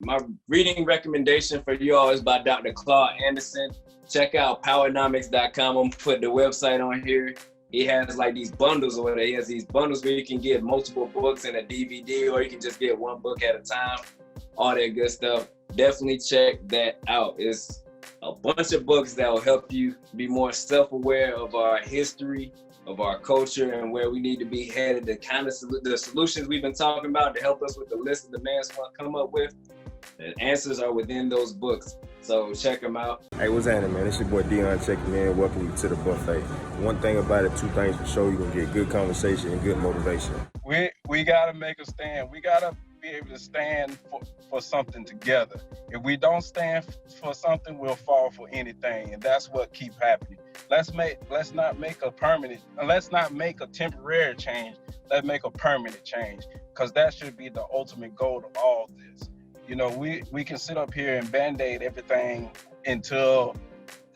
My reading recommendation for you all is by Dr. Claude Anderson. Check out powernomics.com. I'm put the website on here. He has like these bundles or whatever. He has these bundles where you can get multiple books and a DVD, or you can just get one book at a time. All that good stuff. Definitely check that out. It's a bunch of books that will help you be more self-aware of our history, of our culture, and where we need to be headed. The kind of the solutions we've been talking about to help us with the list of demands we want to come up with. The answers are within those books. So check them out. Hey, what's happening, man? It's your boy Dion checking in. Welcome you to the buffet. One thing about it, two things for sure. You're going to get good conversation and good motivation. We got to make a stand. We got to be able to stand for something together. If we don't stand for something, we'll fall for anything. And that's what keeps happening. Let's not make a temporary change. Let's make a permanent change, because that should be the ultimate goal of all this. You know, we can sit up here and band-aid everything until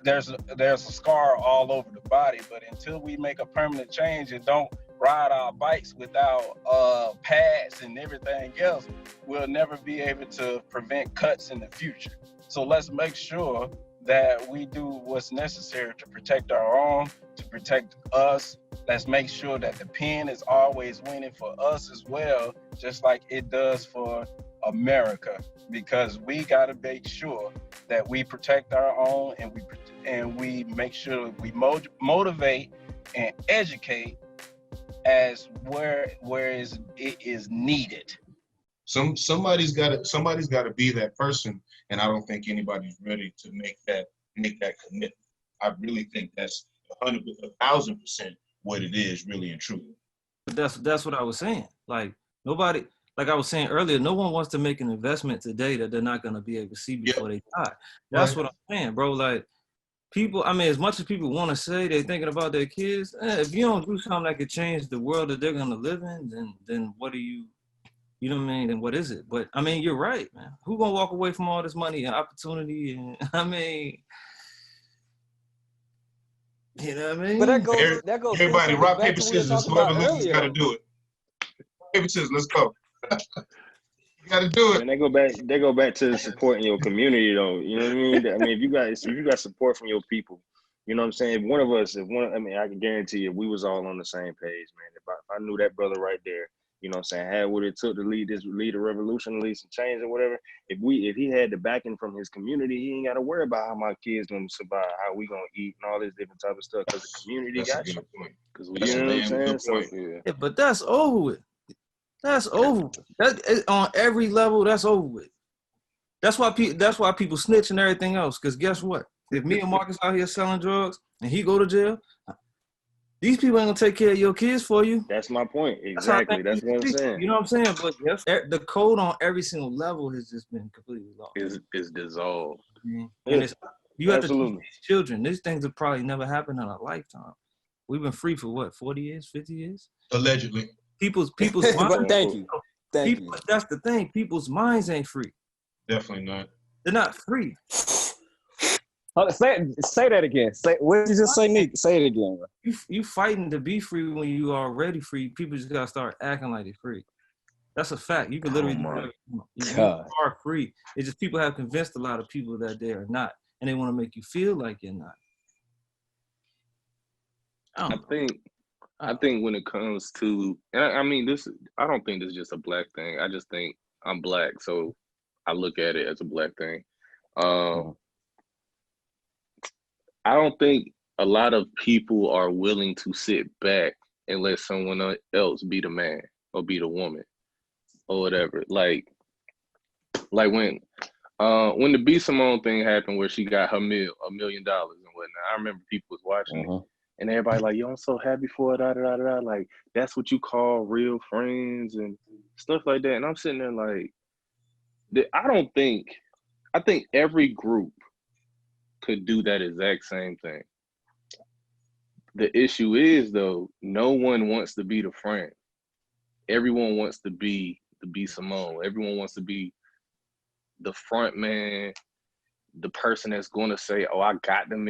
there's a scar all over the body, but until we make a permanent change and don't ride our bikes without pads and everything else, we'll never be able to prevent cuts in the future. So let's make sure that we do what's necessary to protect our own, to protect us. Let's make sure that the pen is always winning for us as well, just like it does for America, because we got to make sure that we protect our own, and we make sure we motivate and educate as where it is needed. Somebody's got to be that person, and I don't think anybody's ready to make that commitment. I really think that's 1,000% what it is, really and truly. But that's what I was saying. Like nobody. Like I was saying earlier, no one wants to make an investment today that they're not going to be able to see before they die. That's what I'm saying, bro. Like people, I mean, as much as people want to say they're thinking about their kids, if you don't do something that could change the world that they're going to live in, then what are you know what I mean? Then what is it? But I mean, you're right, man. Who going to walk away from all this money and opportunity? And I mean, you know what I mean? But that goes. Everybody, rock, paper, scissors. Whoever loses got to do it. Paper, scissors, let's go. You got to do it. And they go back to supporting your community, though. You know what I mean? I mean, if you got support from your people, you know what I'm saying? I mean, I can guarantee you, if we was all on the same page, man. If I knew that brother right there, you know what I'm saying, had what it took to lead a revolution, lead some change or whatever. If he had the backing from his community, he ain't got to worry about how my kids gonna survive, how we gonna eat, and all this different type of stuff, because the community got you. Because you know what I'm saying? Yeah, but that's over with. That's over. That on every level. That's over with. That's why people snitch and everything else. Because guess what? If me and Marcus out here selling drugs and he go to jail, these people ain't gonna take care of your kids for you. That's my point. Exactly. That's what I'm saying. You know what I'm saying? But yes, the code on every single level has just been completely lost. Is dissolved. Mm-hmm. And you have to teach these children. These things have probably never happened in a lifetime. We've been free for what, 40 years, 50 years? Allegedly. People's minds. Thank you. That's the thing. People's minds ain't free. Definitely not. They're not free. Say that again. What did you just say, Nick? Say it again. You fighting to be free when you are already free. People just gotta start acting like they're free. That's a fact. You can literally you are free. It's just people have convinced a lot of people that they are not, and they want to make you feel like you're not. I think when it comes to, and I mean, I don't think this is just a black thing. I just think I'm black, so I look at it as a black thing. I don't think a lot of people are willing to sit back and let someone else be the man or be the woman or whatever. Like when the B. Simone thing happened, where she got her $1 million and whatnot, I remember people was watching it. And everybody like, yo, I'm so happy for it, like, that's what you call real friends and stuff like that. And I'm sitting there like, I think every group could do that exact same thing. The issue is, though, no one wants to be the friend. Everyone wants to be the B. Simone. Everyone wants to be the front man, the person that's going to say, oh, I got the $1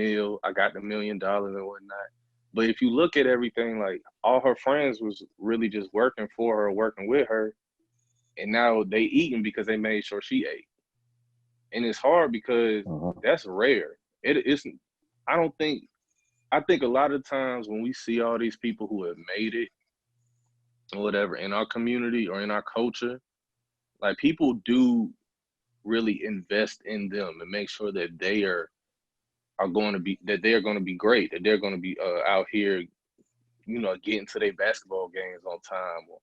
million and whatnot. But if you look at everything, like, all her friends was really just working for her, working with her, and now they eating because they made sure she ate. And it's hard because that's rare. It's I think a lot of times when we see all these people who have made it or whatever in our community or in our culture, like people do really invest in them and make sure that they are going to be great, that they're going to be out here, you know, getting to their basketball games on time, or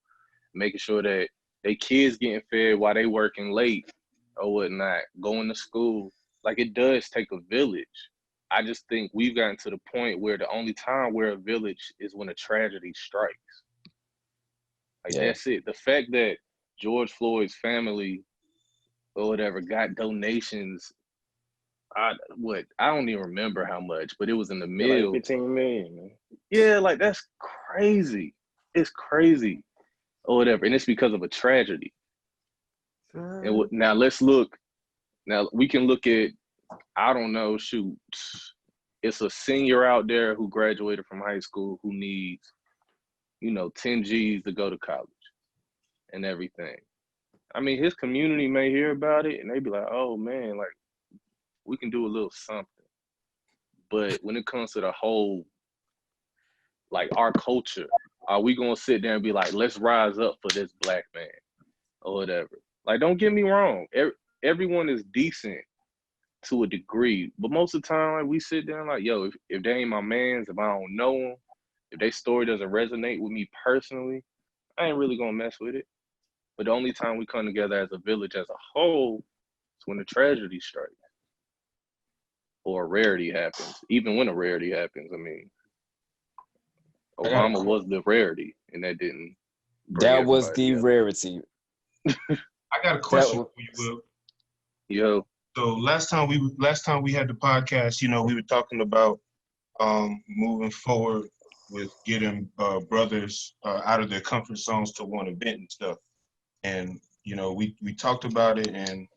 making sure that they kids getting fed while they working late or whatnot, going to school. Like, it does take a village. I just think we've gotten to the point where the only time we're a village is when a tragedy strikes. Like, that's it. The fact that George Floyd's family or whatever got donations, I don't even remember how much, but it was in the millions. Like 15 million, man. Yeah, like that's crazy. It's crazy or whatever. And it's because of a tragedy. And now let's look. Now we can look at, I don't know, shoot. It's a senior out there who graduated from high school who needs, you know, 10 G's to go to college and everything. I mean, his community may hear about it and they be like, oh man, like we can do a little something. But when it comes to the whole, like our culture, are we gonna sit there and be like, let's rise up for this black man or whatever? Like, don't get me wrong. Everyone is decent to a degree, but most of the time, like, we sit down like, yo, if they ain't my mans, if I don't know them, if their story doesn't resonate with me personally, I ain't really gonna mess with it. But the only time we come together as a village as a whole is when a tragedy strikes or a rarity happens. Even when a rarity happens, I mean, Obama was the rarity, and that didn't. That was the rarity. I got a question for you, Will. Yo. So last time we had the podcast, you know, we were talking about moving forward with getting brothers out of their comfort zones to one event and stuff. And, you know, we talked about it, and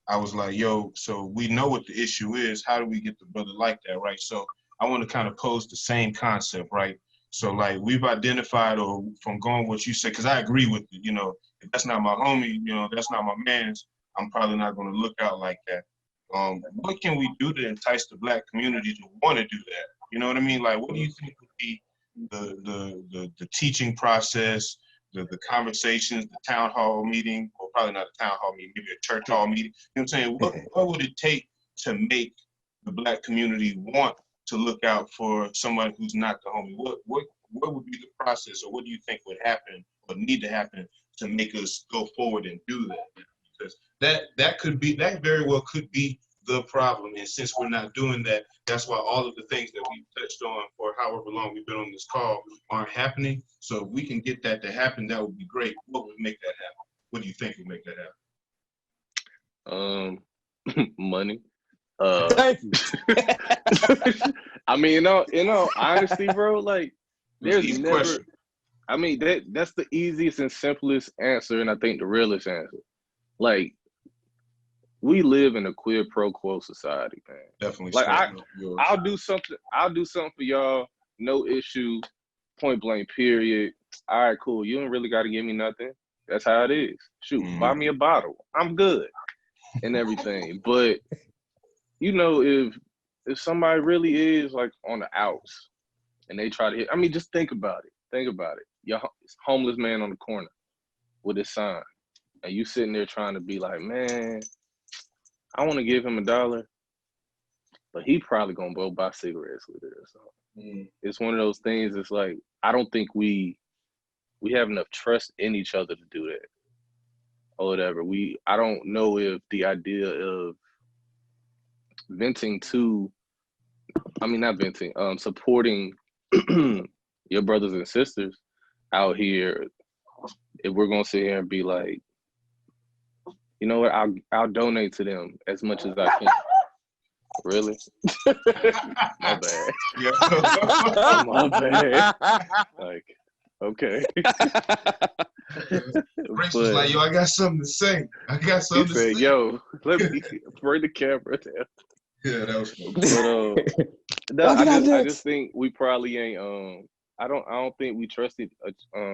I was like, yo, so we know what the issue is. How do we get the brother like that, right? So I want to kind of pose the same concept, right? So, like, we've identified, or from going what you said, because I agree with it, you know, if that's not my homie, you know, that's not my man's, I'm probably not going to look out like that. What can we do to entice the black community to want to do that? You know what I mean? Like, what do you think would be the teaching process, the conversations, the town hall meeting, or probably not a town hall meeting, maybe a church hall meeting? You know what I'm saying? What would it take to make the black community want to look out for someone who's not the homie? What would be the process, or what do you think would happen or need to happen to make us go forward and do that? Because that very well could be the problem. And since we're not doing that, that's why all of the things that we've touched on for however long we've been on this call aren't happening. So if we can get that to happen, that would be great. What would make that happen? What do you think would make that happen? Money. Thank you. I mean, you know, honestly, bro, like, there's never. Question. I mean, that's the easiest and simplest answer, and I think the realest answer. Like, we live in a quid pro quo society, man. Definitely. Like, I'll do something for y'all, no issue, point blank, period. All right, cool. You don't really got to give me nothing. That's how it is. Shoot, buy me a bottle. I'm good and everything. But, you know, if somebody really is like on the outs and they try to hit, I mean, just think about it. Think about it. Your homeless man on the corner with his sign, and you sitting there trying to be like, man, I want to give him $1, but he probably gonna go buy cigarettes with it or something. It's one of those things. It's like, I don't think we have enough trust in each other to do that or whatever. I don't know if the idea of supporting your brothers and sisters out here, if we're gonna sit here and be like, you know what, I'll donate to them as much as I can. Really? My bad. My bad. Like, okay. Rich was like, yo, I got something to say. He said, yo, let me bring the camera down. Yeah, that was funny. But I just think we probably ain't I don't think we trusted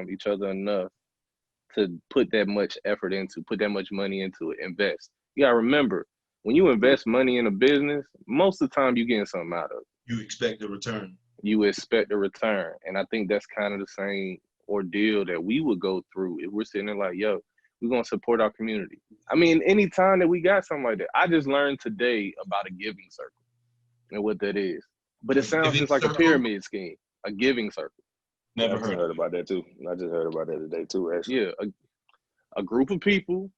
each other enough to put that much effort into, put that much money into it, invest. You gotta remember, when you invest money in a business, most of the time you're getting something out of it. You expect a return. You expect a return. And I think that's kind of the same ordeal that we would go through if we're sitting there like, yo, we're going to support our community. I mean, anytime that we got something like that, I just learned today about a giving circle and what that is. But it sounds just like a pyramid scheme, a giving circle. Never heard about that too. I just heard about that today too, actually. Yeah, a group of people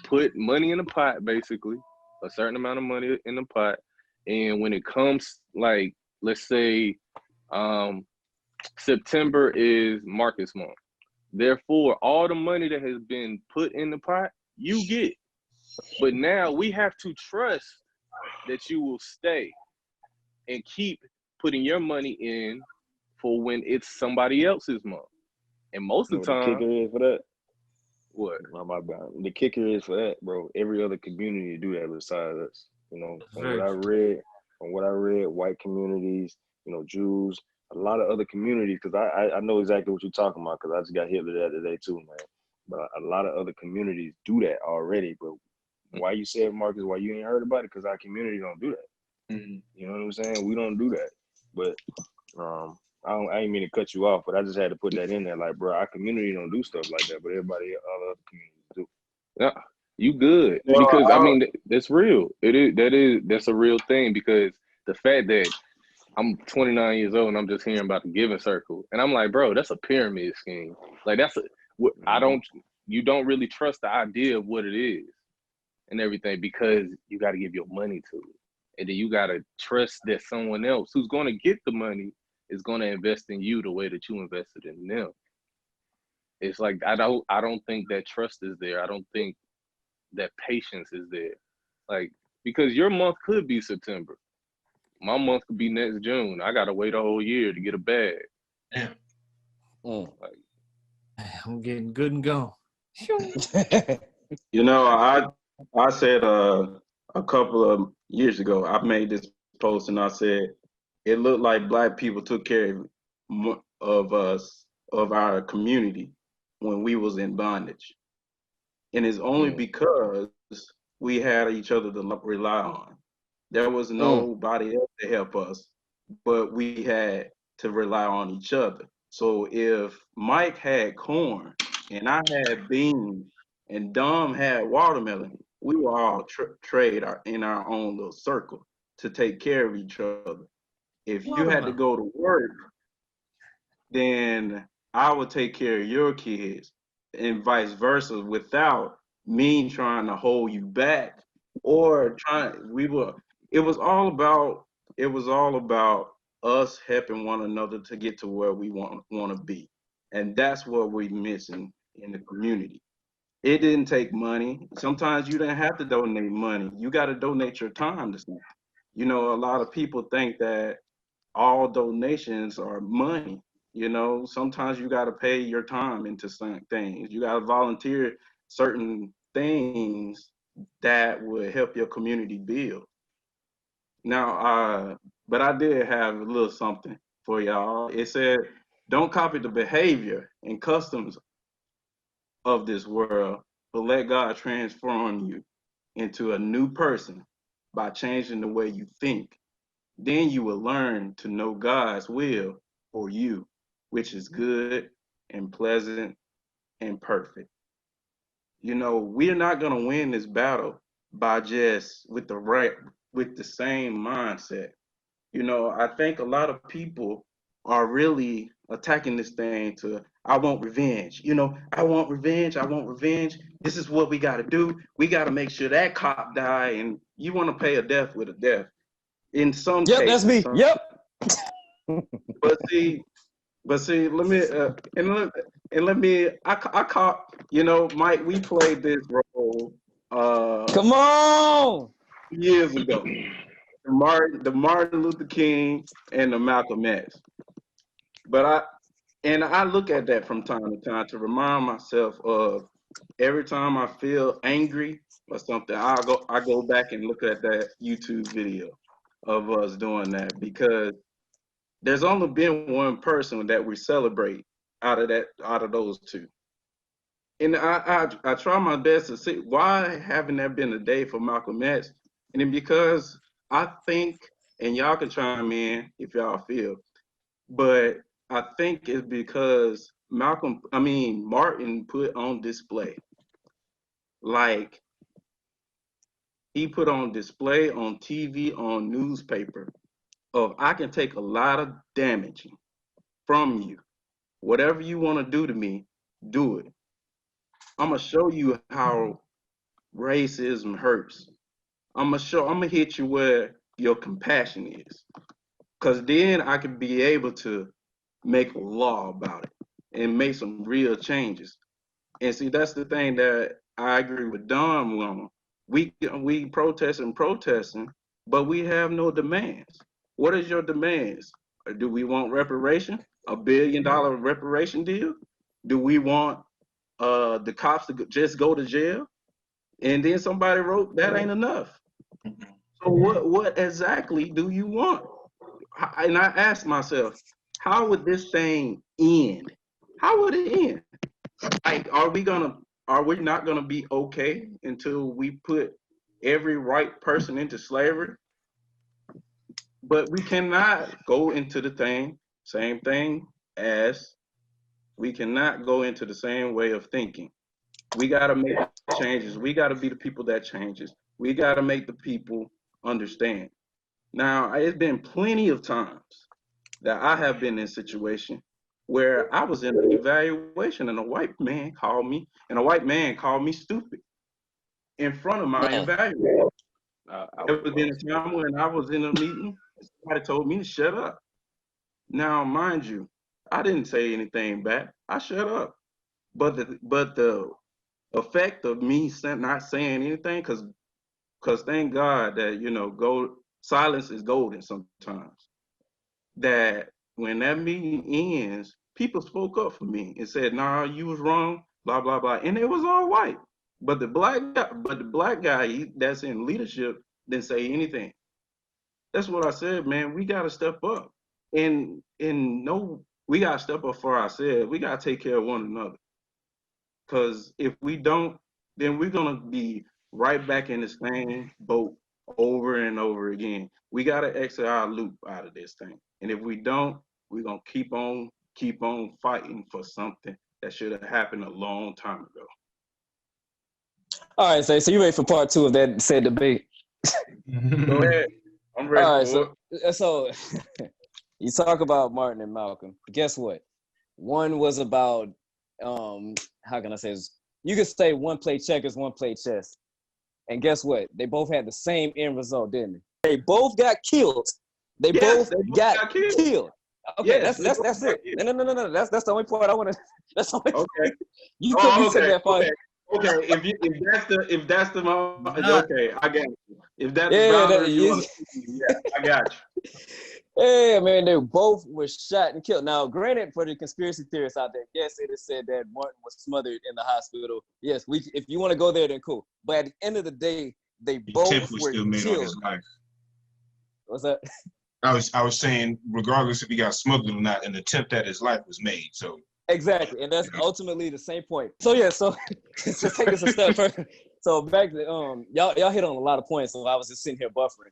put money in a pot, basically, a certain amount of money in the pot. And when it comes, like, let's say September is Marcus Month. Therefore, all the money that has been put in the pot, you get. But now we have to trust that you will stay and keep putting your money in for when it's somebody else's month. And most of the time, the kicker is for that. What? My bad. The kicker is for that, bro. Every other community do that besides us. You know, from what I read, white communities, you know, Jews, a lot of other communities, because I know exactly what you're talking about, because I just got hit with that today too, man. But a lot of other communities do that already. But why you said, Marcus, why you ain't heard about it? Because our community don't do that. Mm-hmm. You know what I'm saying? We don't do that. But I ain't mean to cut you off, but I just had to put that in there. Like, bro, our community don't do stuff like that, but everybody, all other communities do. Yeah, you good. Because I mean, that's real. That's a real thing, because the fact that I'm 29 years old and I'm just hearing about the giving circle, and I'm like, bro, that's a pyramid scheme. Like, you don't really trust the idea of what it is and everything, because you got to give your money to it. And then you got to trust that someone else who's going to get the money is going to invest in you the way that you invested in them. It's like, I don't think that trust is there. I don't think that patience is there. Like, because your month could be September. My month could be next June. I got to wait a whole year to get a bag. Yeah. Like, I'm getting good and gone. You know, I said a couple of years ago, I made this post and I said, it looked like Black people took care of us, of our community, when we was in bondage. And it's only because we had each other to rely on. There was nobody else to help us, but we had to rely on each other. So if Mike had corn and I had beans and Dom had watermelon, we would all trade in our own little circle to take care of each other. If you had to go to work, then I would take care of your kids, and vice versa, without me trying to hold you back or it was all about us helping one another to get to where we want to be. And that's what we're missing in the community. It didn't take money. Sometimes you didn't have to donate money. You got to donate your time to something. You know, a lot of people think that all donations are money. You know, sometimes you got to pay your time into certain things. You got to volunteer certain things that would help your community build. Now, but I did have a little something for y'all. It said, don't copy the behavior and customs of this world, but let God transform you into a new person by changing the way you think. Then you will learn to know God's will for you, which is good and pleasant and perfect. You know, we're not going to win this battle by just with the same mindset. You know, I think a lot of people are really attacking this thing to, I want revenge. You know, I want revenge. This is what we got to do. We got to make sure that cop die, and you want to pay a death with a death. In some cases. That's me. Yep. But see, let me, I caught, you know, Mike, we played this role Come on. years ago. The Martin Luther King and the Malcolm X. But I look at that from time to time to remind myself of, every time I feel angry or something, I go back and look at that YouTube video of us doing that, because there's only been one person that we celebrate out of those two. And I try my best to see, why haven't there been a day for Malcolm X And then because I think, and y'all can chime in if y'all feel, but I think it's because Martin put on display, like he put on display on TV, on newspaper, of I can take a lot of damage from you. Whatever you want to do to me, do it. I'm gonna show you how racism hurts. I'm gonna hit you where your compassion is. Cause then I can be able to make a law about it and make some real changes. And see, that's the thing that I agree with Don on. We protesting, but we have no demands. What is your demands? Do we want reparation? $1 billion reparation deal? Do we want the cops to just go to jail? And then somebody wrote that ain't enough. So what exactly do you want? And I asked myself, how would this thing end? How would it end? Like, are we not gonna be okay until we put every white person into slavery? But we cannot go into the same thing as we cannot go into the same way of thinking. We gotta make changes. We gotta be the people that changes. We gotta make the people understand. Now, it's been plenty of times that I have been in a situation where I was in an evaluation and a white man called me stupid in front of my evaluator. It was in a time when I was in a meeting, somebody told me to shut up. Now, mind you, I didn't say anything back. I shut up. But the effect of me not saying anything, because thank God that, silence is golden sometimes. That when that meeting ends, people spoke up for me and said, "Nah, you was wrong," blah blah blah, and it was all white. But the black guy that's in leadership didn't say anything. That's what I said, man. We gotta step up, and no, we gotta step up for ourselves. We gotta take care of one another. Because if we don't, then we're gonna be right back in the same boat over and over again. We gotta exit our loop out of this thing. And if we don't, we're gonna keep on fighting for something that should have happened a long time ago. All right, so you ready for part 2 of that said debate? Go ahead. I'm ready. All right, so you talk about Martin and Malcolm. Guess what? One was about how can I say this? You could say one played checkers, one played chess. And guess what? They both had the same end result, didn't they? They both got killed. They both got killed. Okay, yes, that's it. No. That's the only part I want to. That's the only okay. part. You couldn't say that part. Okay, if that's the moment, okay, I got you. If that's the boundary you want to, I got you. Yeah, man, they both were shot and killed. Now, granted, for the conspiracy theorists out there, yes, it is said that Martin was smothered in the hospital. Yes, if you want to go there, then cool. But at the end of the day, they both were still made killed. On his life. What's that? I was saying, regardless if he got smuggled or not, an attempt at his life was made. So exactly, and that's ultimately the same point. So yeah, so just take us a step further. So back to y'all hit on a lot of points. So I was just sitting here buffering.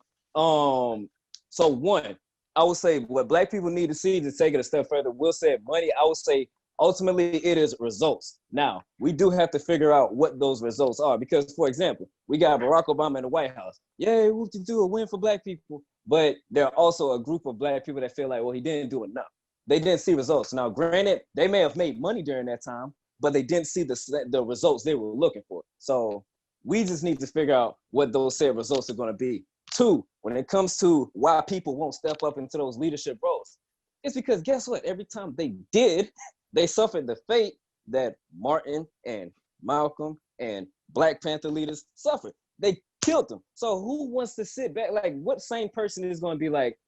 So one, I would say what Black people need to see, to take it a step further, Will said money. I would say ultimately it is results. Now, we do have to figure out what those results are, because, for example, we got Barack Obama in the White House. Yay, we can do a win for Black people. But there are also a group of Black people that feel like, well, he didn't do enough. They didn't see results. Now, granted, they may have made money during that time, but they didn't see the results they were looking for. So we just need to figure out what those said results are going to be. Two, when it comes to why people won't step up into those leadership roles, it's because guess what? Every time they did, they suffered the fate that Martin and Malcolm and Black Panther leaders suffered. They killed them. So who wants to sit back? Like, what same person is going to be like,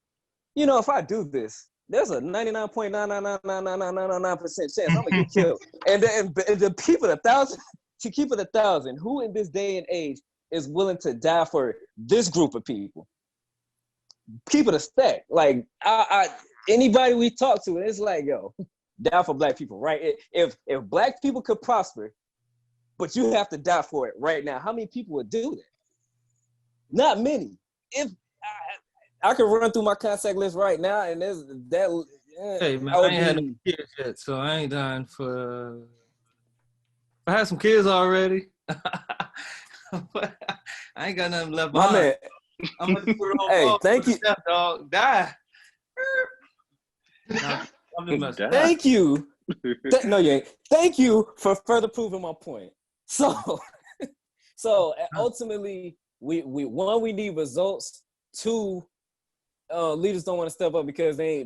if I do this, there's a 99.9999999% chance I'm going to get killed. And the people, to keep it 1,000, who in this day and age is willing to die for this group of people? Keep it a stack. Like, anybody we talk to, it's like, yo, die for Black people, right? If Black people could prosper, but you have to die for it right now, how many people would do that? Not many. If I could run through my contact list right now, and there's that. Hey man, I I would ain't had no be. kids yet, so I ain't dying for. I had some kids already. But I ain't got nothing left My behind. man. I'm gonna put it on Hey, pause thank for the you. step dog. Die. Nah, I'm just messing. Thank you. No, you ain't. Thank you for further proving my point. So, ultimately, we need results. Two, leaders don't want to step up because they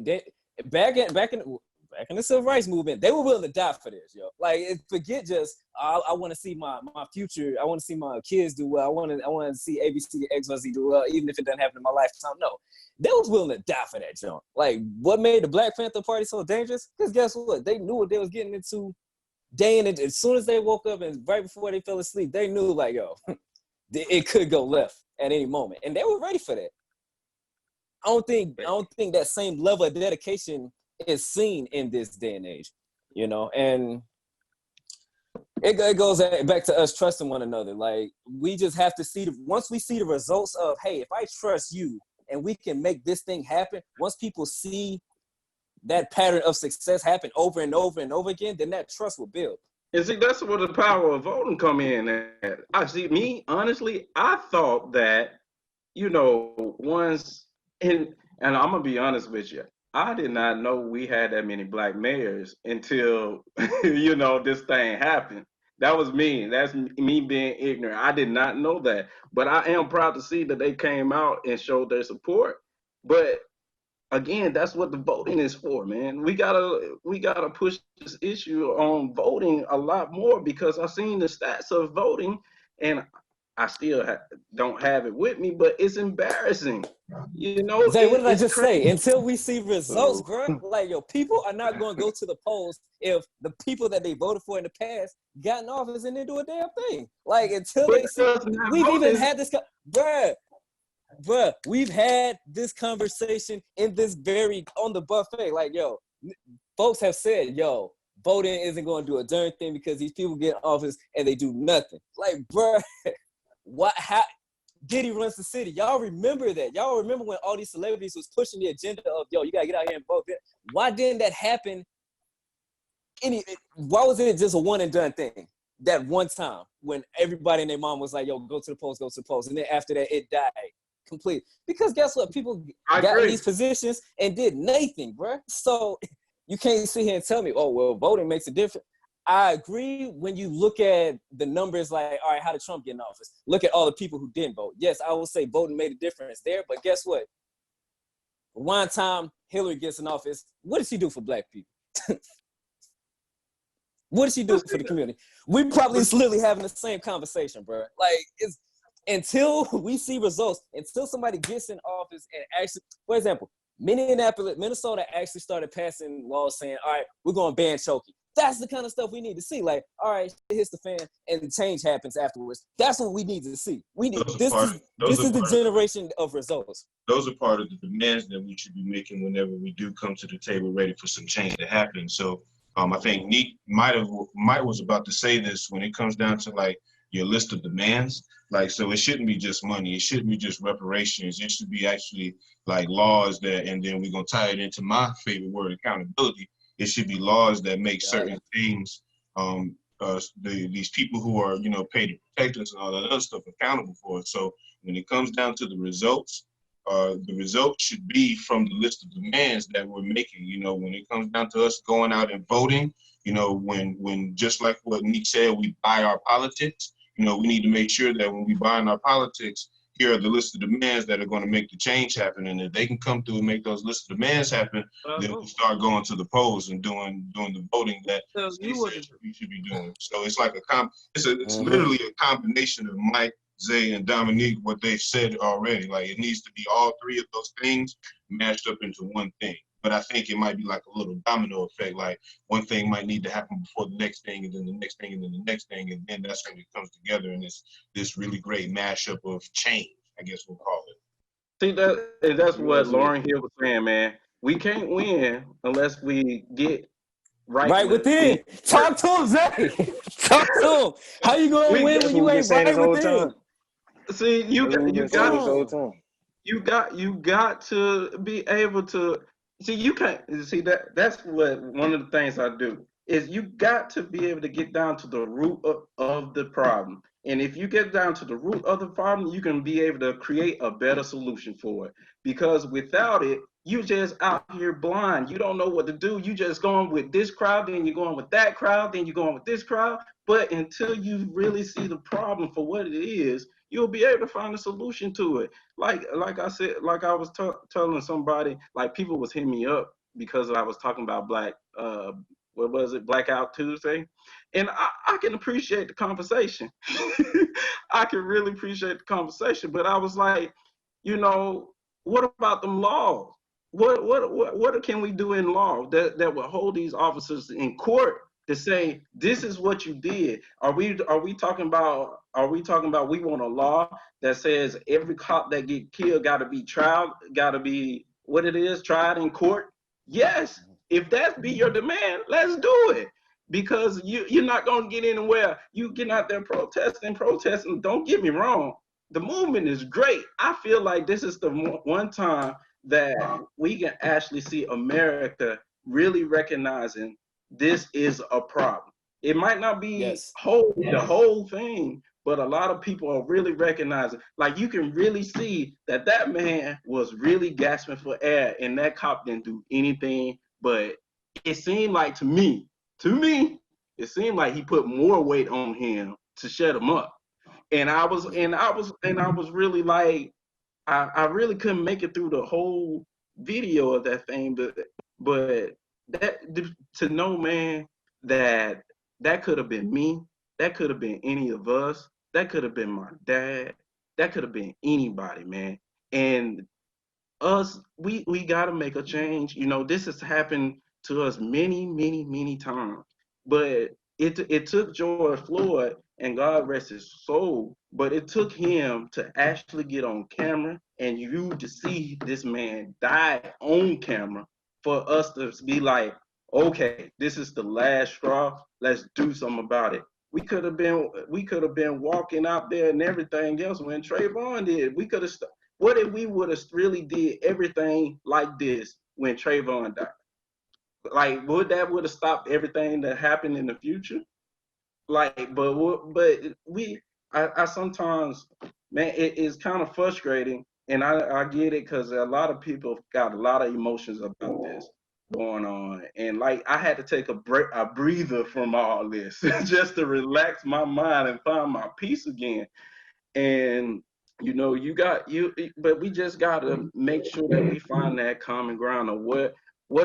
back in the civil rights movement, they were willing to die for this, yo. Like, forget just I want to see my future. I want to see my kids do well. I want to see ABC, XYZ do well, even if it doesn't happen in my lifetime. No, they was willing to die for that junk. Like, what made the Black Panther Party so dangerous? Because guess what? They knew what they was getting into day in and as soon as they woke up and right before they fell asleep, they knew, like, yo, it could go left at any moment, and they were ready for that. I don't think that same level of dedication is seen in this day and age, you know, and it goes back to us trusting one another. Like, we just have to see once we see the results of, hey, if I trust you and we can make this thing happen, once people see that pattern of success happen over and over and over again, then that trust will build. And see, that's where the power of voting come in at. Honestly, I thought that, once, and I'm gonna be honest with you, I did not know we had that many Black mayors until this thing happened. That was me. That's me being ignorant. I did not know that, but I am proud to see that they came out and showed their support. But again, that's what the voting is for, man. We gotta push this issue on voting a lot more, because I've seen the stats of voting, and I still don't have it with me, but it's embarrassing. Zay, what did I just say? Until we see results, bro, like, yo, people are not going to go to the polls if the people that they voted for in the past got in office and didn't do a damn thing. Like, until they see, we've even had this, bruh, we've had this conversation in this on the buffet. Like, yo, folks have said, yo, voting isn't going to do a darn thing because these people get in office and they do nothing. Like, bruh, how Diddy runs the city. Y'all remember that. Y'all remember when all these celebrities was pushing the agenda of, yo, you got to get out here and vote. Why didn't that happen? Why was it just a one and done thing? That one time when everybody and their mom was like, yo, go to the polls, go to the polls. And then after that, it died completely. Because guess what? People got in these positions and did nothing, bro. So you can't sit here and tell me, oh, well, voting makes a difference. I agree when you look at the numbers, like, all right, how did Trump get in office? Look at all the people who didn't vote. Yes, I will say voting made a difference there, but guess what? One time Hillary gets in office, what did she do for Black people? What did she do for the community? We probably literally having the same conversation, bro. Like, it's until we see results, until somebody gets in office and actually, for example, Minnesota actually started passing laws saying, all right, we're going to ban choking. That's the kind of stuff we need to see. Like, all right, shit hits the fan and change happens afterwards. That's what we need to see. This is the generation of results. Those are part of the demands that we should be making whenever we do come to the table ready for some change to happen. So I think Neek might was about to say this when it comes down to, like, your list of demands. Like, so it shouldn't be just money. It shouldn't be just reparations. It should be actually like laws that, and then we're going to tie it into my favorite word, accountability. It should be laws that make certain things, these people who are, paid to protect us and all that other stuff accountable for it. So when it comes down to the results should be from the list of demands that we're making. When it comes down to us going out and voting, when just like what Neek said, we buy our politics, we need to make sure that when we buy in our politics, here are the list of demands that are going to make the change happen. And if they can come through and make those list of demands happen, then we'll start going to the polls and doing the voting that we should be doing. So it's like it's literally a combination of Mike, Zay, and Dominique, what they've said already. Like, it needs to be all three of those things mashed up into one thing. But I think it might be like a little domino effect. Like, one thing might need to happen before the next thing, and then the next thing, and then the next thing, and then that's when it comes together, and it's this really great mashup of change, I guess we'll call it. See, that's what Lauryn Hill was saying, man. We can't win unless we get right within. Talk to him, Zay. Talk to him. How you gonna win when you ain't right within? See, you That's what we've you been saying this got whole Damn. time. you got to be able to see. You can't see that's what one of the things I do is you got to be able to get down to the root of the problem. And if you get down to the root of the problem, you can be able to create a better solution for it. Because without it, you just out here blind. You don't know what to do. You just going with this crowd, then you're going with that crowd, then you're going with this crowd. But until you really see the problem for what it is, you'll be able to find a solution to it. Like I said, like I was telling somebody, like people was hitting me up because I was talking about what was it, Blackout Tuesday, and I can appreciate the conversation. I can really appreciate the conversation, but I was like, you know, what about them laws? What can we do in law that will hold these officers in court to say this is what you did? Are we talking about we want a law that says every cop that get killed got to be tried, got to be what it is, tried in court? Yes. If that be your demand, let's do it. Because you're not going to get anywhere. You getting out there protesting. Don't get me wrong. The movement is great. I feel like this is the one time that we can actually see America really recognizing this is a problem. It might not be Yes. the whole thing, but a lot of people are really recognizing. Like you can really see that man was really gasping for air, and that cop didn't do anything. But it seemed like to me, it seemed like he put more weight on him to shut him up. And I was really like, I really couldn't make it through the whole video of that thing, but that to know, man, that could have been me, that could have been any of us, that could have been my dad, that could have been anybody, man. And us, we gotta make a change. You know, this has happened to us many times, but it took George Floyd, and God rest his soul, but it took him to actually get on camera and you to see this man die on camera for us to be like, okay, this is the last straw. Let's do something about it. We could have been walking out there and everything else when Trayvon did. We could have. What if we would have really did everything like this when Trayvon died? Like, would have stopped everything that happened in the future? Like, I sometimes, man, it is kind of frustrating, and I get it because a lot of people got a lot of emotions about this going on, and like I had to take a breather from all this just to relax my mind and find my peace again. And you know, but we just gotta make sure that we find that common ground of what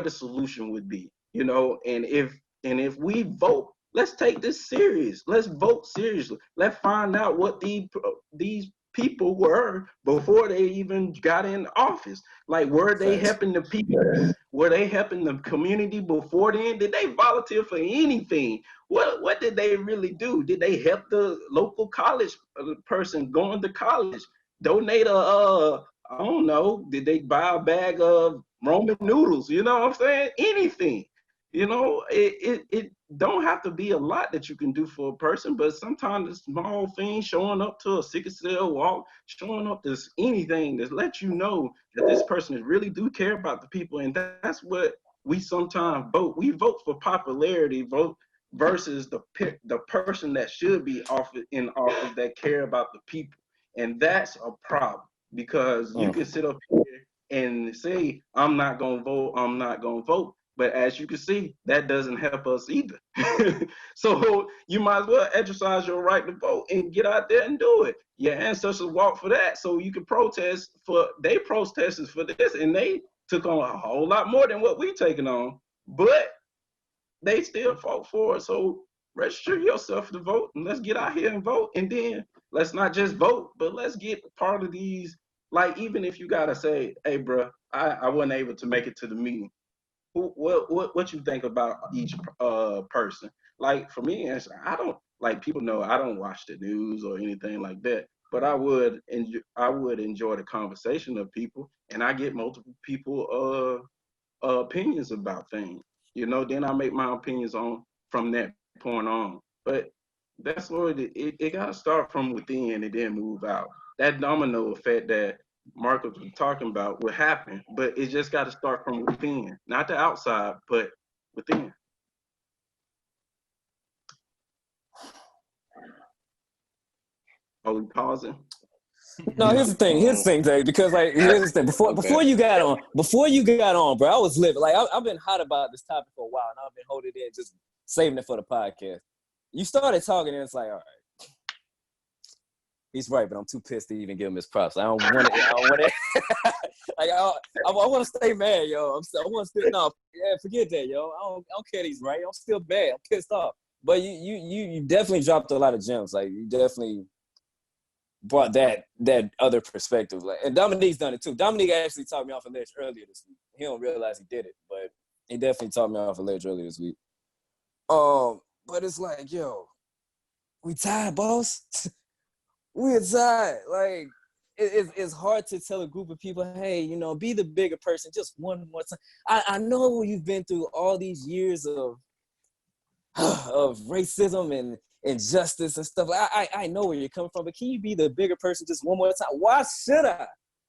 the solution would be, you know. And if we vote, let's take this serious. Let's vote seriously. Let's find out what these people were before they even got in office. Like, were they helping the people? Were they helping the community before then? Did they volunteer for anything? What did they really do? Did they help the local college person going to college? Donate I don't know, did they buy a bag of Roman noodles? You know what I'm saying? Anything. You know, it don't have to be a lot that you can do for a person, but sometimes the small things, showing up to a sickle cell walk, showing up to anything that lets you know that this person really do care about the people. And that's what we sometimes vote. We vote for popularity, vote versus the person that should be in office that care about the people. And that's a problem, because you can sit up here and say, I'm not gonna vote. But as you can see, that doesn't help us either. So you might as well exercise your right to vote and get out there and do it. Your ancestors walked for that, so you can protest for. They protested for this, and they took on a whole lot more than what we taking on. But they still fought for it. So register yourself to vote, and let's get out here and vote. And then let's not just vote, but let's get part of these. Like, even if you gotta say, "Hey, bro, I wasn't able to make it to the meeting." What you think about each person? Like, for me, I don't, like, people know I don't watch the news or anything like that, but I would enjoy the conversation of people, and I get multiple people opinions about things. You know, then I make my opinions on from that point on. But that's what it got to start from within and then move out. that domino effect that Marcus was talking about will happen, but it just got to start from within, not the outside, but within. Are we pausing? No, here's the thing. Here's the thing, Dave. Because like, here's the thing. Before you got on, bro, I was living. Like, I've been hot about this topic for a while, and I've been holding it in, just saving it for the podcast. You started talking, and it's like, all right, he's right, but I'm too pissed to even give him his props. I don't want it. Like, I want to stay mad, yo. I want to still forget that, yo. I don't care that he's right. I'm still mad. I'm pissed off. But you definitely dropped a lot of gems. Like, you definitely brought that other perspective. Like, and Dominique's done it too. Dominique actually talked me off a ledge earlier this week. He don't realize he did it, but he definitely talked me off a ledge earlier this week. But it's like, yo, we tired, boss. We're tired. Like, it's hard to tell a group of people, hey, you know, be the bigger person just one more time. I know you've been through all these years of racism and injustice and stuff. I know where you're coming from, but can you be the bigger person just one more time? Why should I?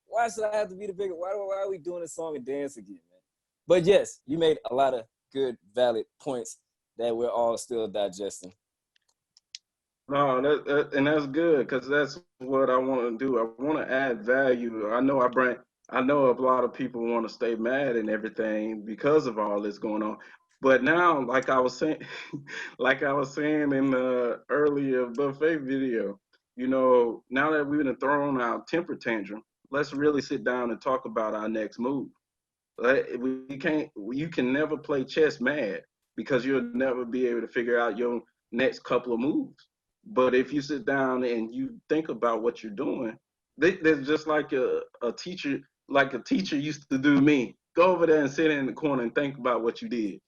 Why should I have to be the bigger? Why are we doing a song and dance again, man? But yes, you made a lot of good, valid points that we're all still digesting. No, and that's good, because that's what I want to do. I want to add value. I know a lot of people want to stay mad and everything because of all this going on. But now, like I was saying, in the earlier buffet video, you know, now that we've been thrown our temper tantrum, let's really sit down and talk about our next move. You can never play chess mad, because you'll never be able to figure out your next couple of moves. But if you sit down and you think about what you're doing, there's just like a teacher used to do me. Go over there and sit in the corner and think about what you did.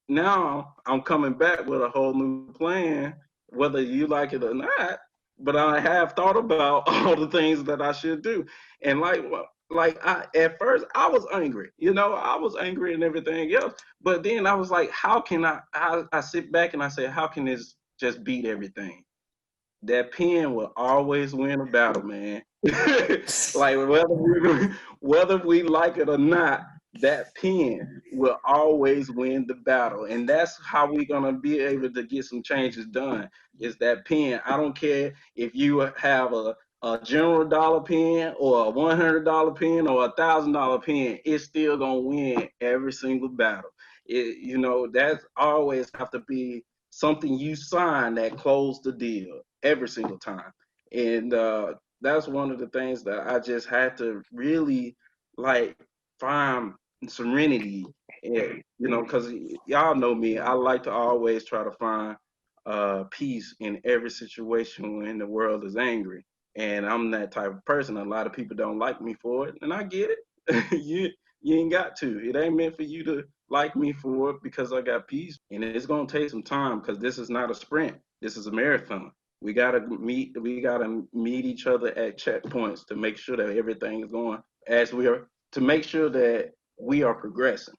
Now I'm coming back with a whole new plan, whether you like it or not. But I have thought about all the things that I should do. And at first I was angry, you know, I was angry and everything else. But then I was like, how can I sit back and I say, how can this just beat everything? That pen will always win a battle, man. Like, whether we like it or not, that pen will always win the battle. And that's how we're gonna be able to get some changes done, is that pen. I don't care if you have a general dollar pen or a $100 pen or a $1,000 pen, it's still gonna win every single battle. You know, that's always have to be something you sign that closed the deal every single time. And that's one of the things that I just had to really like find serenity in, you know, because y'all know me, I like to always try to find peace in every situation when the world is angry. And I'm that type of person. A lot of people don't like me for it, and I get it. You ain't got to. It ain't meant for you to like me for it, because I got peace. And it's gonna take some time, because this is not a sprint. This is a marathon. We gotta meet each other at checkpoints to make sure that everything is going to make sure that we are progressing.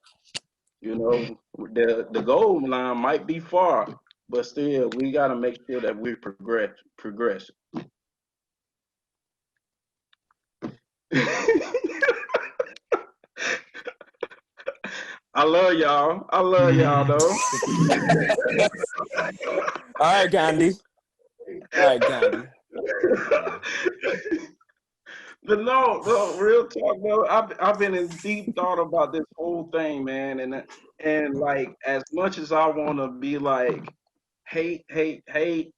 You know, the goal line might be far, but still we gotta make sure that we progress. I love y'all. I love y'all though. All right, Gandhi. But no, real talk, though. I've been in deep thought about this whole thing, man, and like, as much as I want to be like hate, I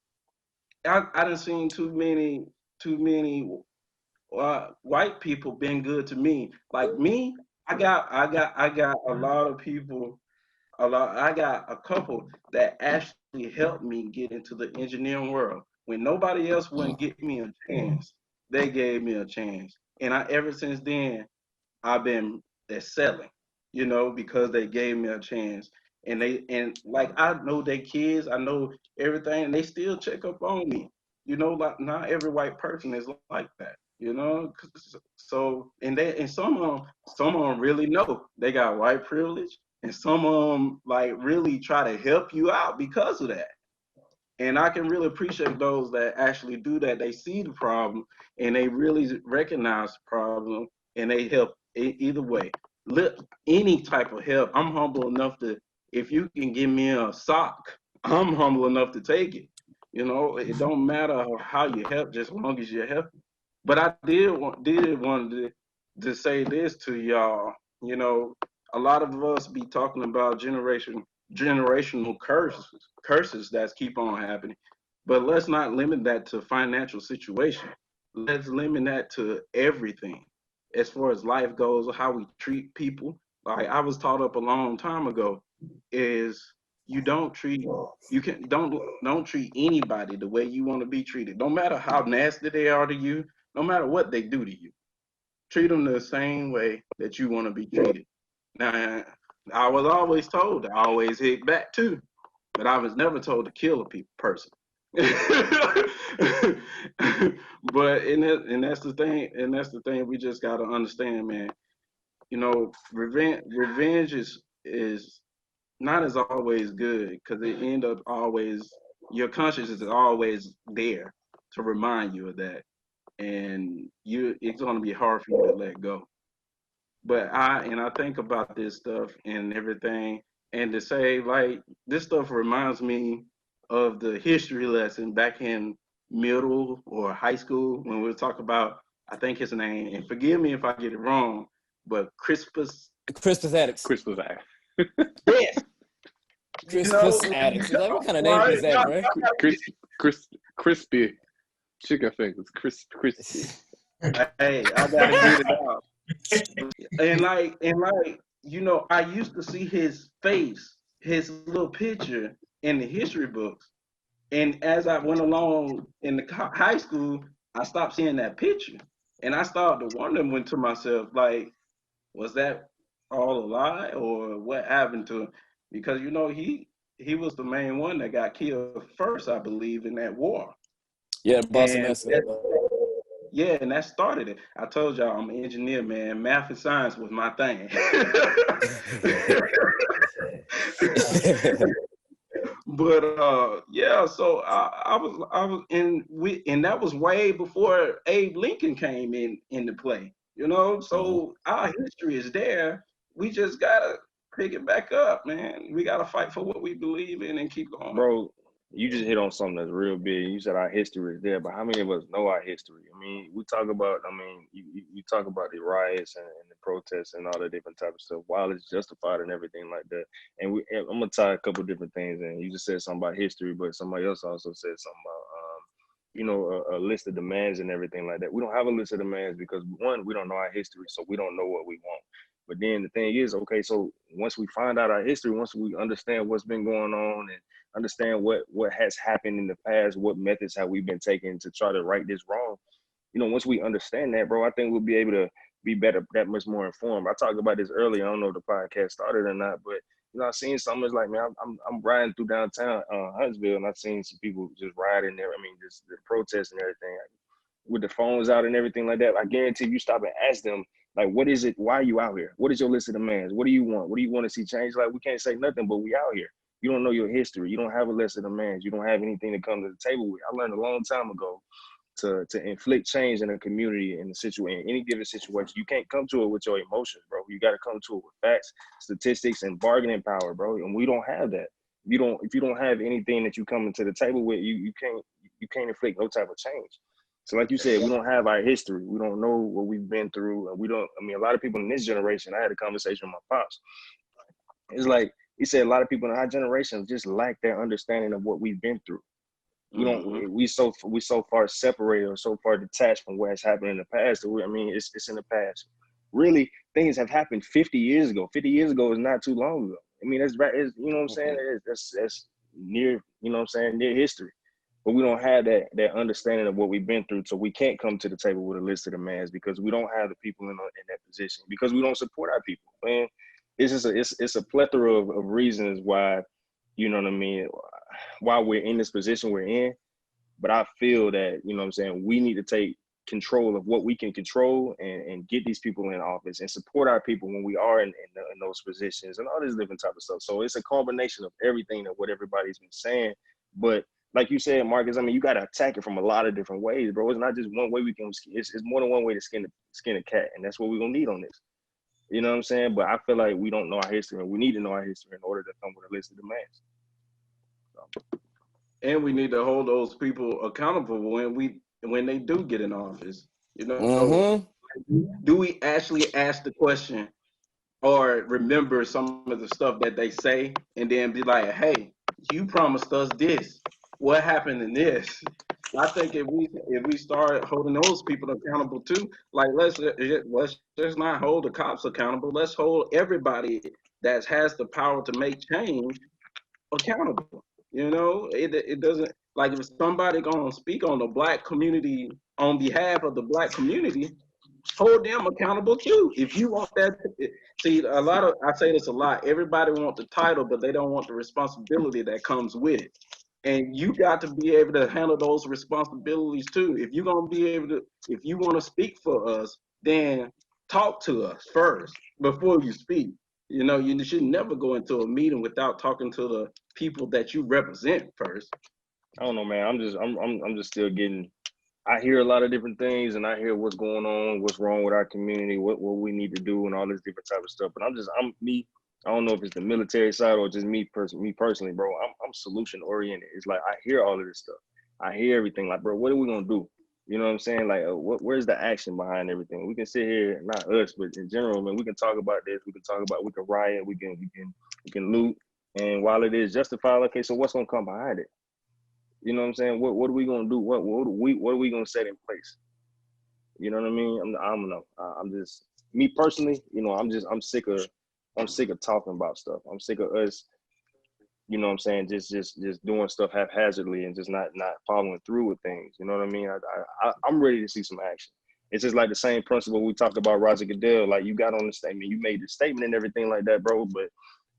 done seen too many white people been good to me. Like me, I got a lot of people. I got a couple that actually helped me get into the engineering world. When nobody else wouldn't give me a chance, they gave me a chance. And ever since then, I've been excelling, you know, because they gave me a chance. And like, I know they kids, I know everything, and they still check up on me. You know, like, not every white person is like that, you know. So and some of them really know they got white privilege, and some of them like really try to help you out because of that. And I can really appreciate those that actually do that. They see the problem and they really recognize the problem and they help either way. Look, any type of help. I'm humble enough to, if you can give me a sock, I'm humble enough to take it. You know, it don't matter how you help, just as long as you help. But I want to say this to y'all. You know, a lot of us be talking about generational curses that keep on happening. But let's not limit that to financial situation. Let's limit that to everything. As far as life goes, how we treat people. Like I was taught up a long time ago, is you don't treat you can don't treat anybody the way you want to be treated. No matter how nasty they are to you, no matter what they do to you, treat them the same way that you want to be treated. Now, I was always told to always hit back too, but I was never told to kill a person. But and that's the thing, we just gotta understand, man. You know, revenge is not as always good because it end up always your conscience is always there to remind you of that, and it's gonna be hard for you to let go. But I think about this stuff and everything, and to say like this stuff reminds me of the history lesson back in middle or high school when we were talking about, I think his name, and forgive me if I get it wrong, but Crispus Attucks. Crispus Act. Yes. Crispus Attucks. Like, what kind of name is that, bro? Crispy chicken fingers. Crispy. Hey, I gotta get it out. And like, you know, I used to see his face, his little picture in the history books. And as I went along in the high school, I stopped seeing that picture. And I started to wonder to myself, like, was that all a lie or what happened to him? Because, you know, he was the main one that got killed first, I believe, in that war. Yeah, Boston And Massacre. yeah, and that started it. I told y'all I'm an engineer, man. Math and science was my thing. But yeah, so I was and that was way before Abe Lincoln came into play, you know. So our history is there. We just gotta pick it back up, man. We gotta fight for what we believe in and keep going. Bro, you just hit on something that's real big. You said our history is there, but how many of us know our history? I mean, we talk about, I mean, you talk about the riots and the protests and all the different type of stuff, while it's justified and everything like that. And I'm gonna tie a couple different things in. You just said something about history, but somebody else also said something about, you know, a list of demands and everything like that. We don't have a list of demands because one, we don't know our history, so we don't know what we want. But then the thing is, okay, so once we find out our history, once we understand what's been going on and understand what has happened in the past, what methods have we been taking to try to right this wrong, you know, once we understand that, bro, I think we'll be able to be better, that much more informed. I talked about this earlier. I don't know if the podcast started or not, but you know, I've seen something. It's like, man, I'm riding through downtown Huntsville, and I've seen some people just riding there. I mean, just the protests and everything, with the phones out and everything like that. I guarantee you stop and ask them, like, what is it? Why are you out here? What is your list of demands? What do you want? What do you want to see change? Like, we can't say nothing, but we out here. You don't know your history. You don't have a list of demands. You don't have anything to come to the table with. I learned a long time ago to inflict change in a community, in a situation, in any given situation. You can't come to it with your emotions, bro. You got to come to it with facts, statistics, and bargaining power, bro. And we don't have that. If you don't have anything that you come into the table with, you can't inflict no type of change. So like you said, we don't have our history. We don't know what we've been through. And I mean, a lot of people in this generation, I had a conversation with my pops. It's like, he said a lot of people in our generation just lack their understanding of what we've been through. We so far separated or so far detached from what has happened in the past. I mean, it's in the past. Really, things have happened 50 years ago. 50 years ago is not too long ago. I mean, that's right. You know what I'm saying? That's near, you know what I'm saying, near history. But we don't have that understanding of what we've been through, so we can't come to the table with a list of demands because we don't have the people in that position, because we don't support our people. Man, it's a plethora of reasons why, you know what I mean, why we're in this position we're in. But I feel that, you know what I'm saying, we need to take control of what we can control and get these people in office and support our people when we are in those positions and all this different type of stuff. So it's a combination of everything of what everybody's been saying. But like you said, Marcus, I mean, you got to attack it from a lot of different ways, bro. It's not just one way we can, it's more than one way to skin a cat. And that's what we're going to need on this. You know what I'm saying? But I feel like we don't know our history, and we need to know our history in order to come with a list of demands. So. And we need to hold those people accountable when they do get in office. You know, do we actually ask the question or remember some of the stuff that they say and then be like, hey, you promised us this. What happened in this? I think if we start holding those people accountable too, like let's just not hold the cops accountable. Let's hold everybody that has the power to make change accountable. You know, it doesn't, like, if somebody gonna speak on the black community on behalf of the black community, hold them accountable too. If you want that, see, I say this a lot. Everybody wants the title, but they don't want the responsibility that comes with it. And you got to be able to handle those responsibilities too. If you're gonna be able to, if you want to speak for us, then talk to us first before you speak. You know, you should never go into a meeting without talking to the people that you represent first. I don't know, man. I'm just still getting. I hear a lot of different things, and I hear what's going on, what's wrong with our community, what we need to do, and all this different type of stuff. But I'm me. I don't know if it's the military side or just me personally, bro. I'm solution oriented. It's like I hear all of this stuff. I hear everything. Like, bro, what are we gonna do? You know what I'm saying? Like, where's the action behind everything? We can sit here, not us, but in general, man. We can talk about this. We can riot. We can loot. And while it is justified, okay, so what's gonna come behind it? You know what I'm saying? What are we gonna do? What are we gonna set in place? You know what I mean? I don't know. I'm just, me personally, you know, I'm sick of talking about stuff. I'm sick of us, you know what I'm saying, just doing stuff haphazardly and just not following through with things. You know what I mean? I'm ready to see some action. It's just like the same principle we talked about Roger Goodell. Like, you got on the statement, you made the statement and everything like that, bro, but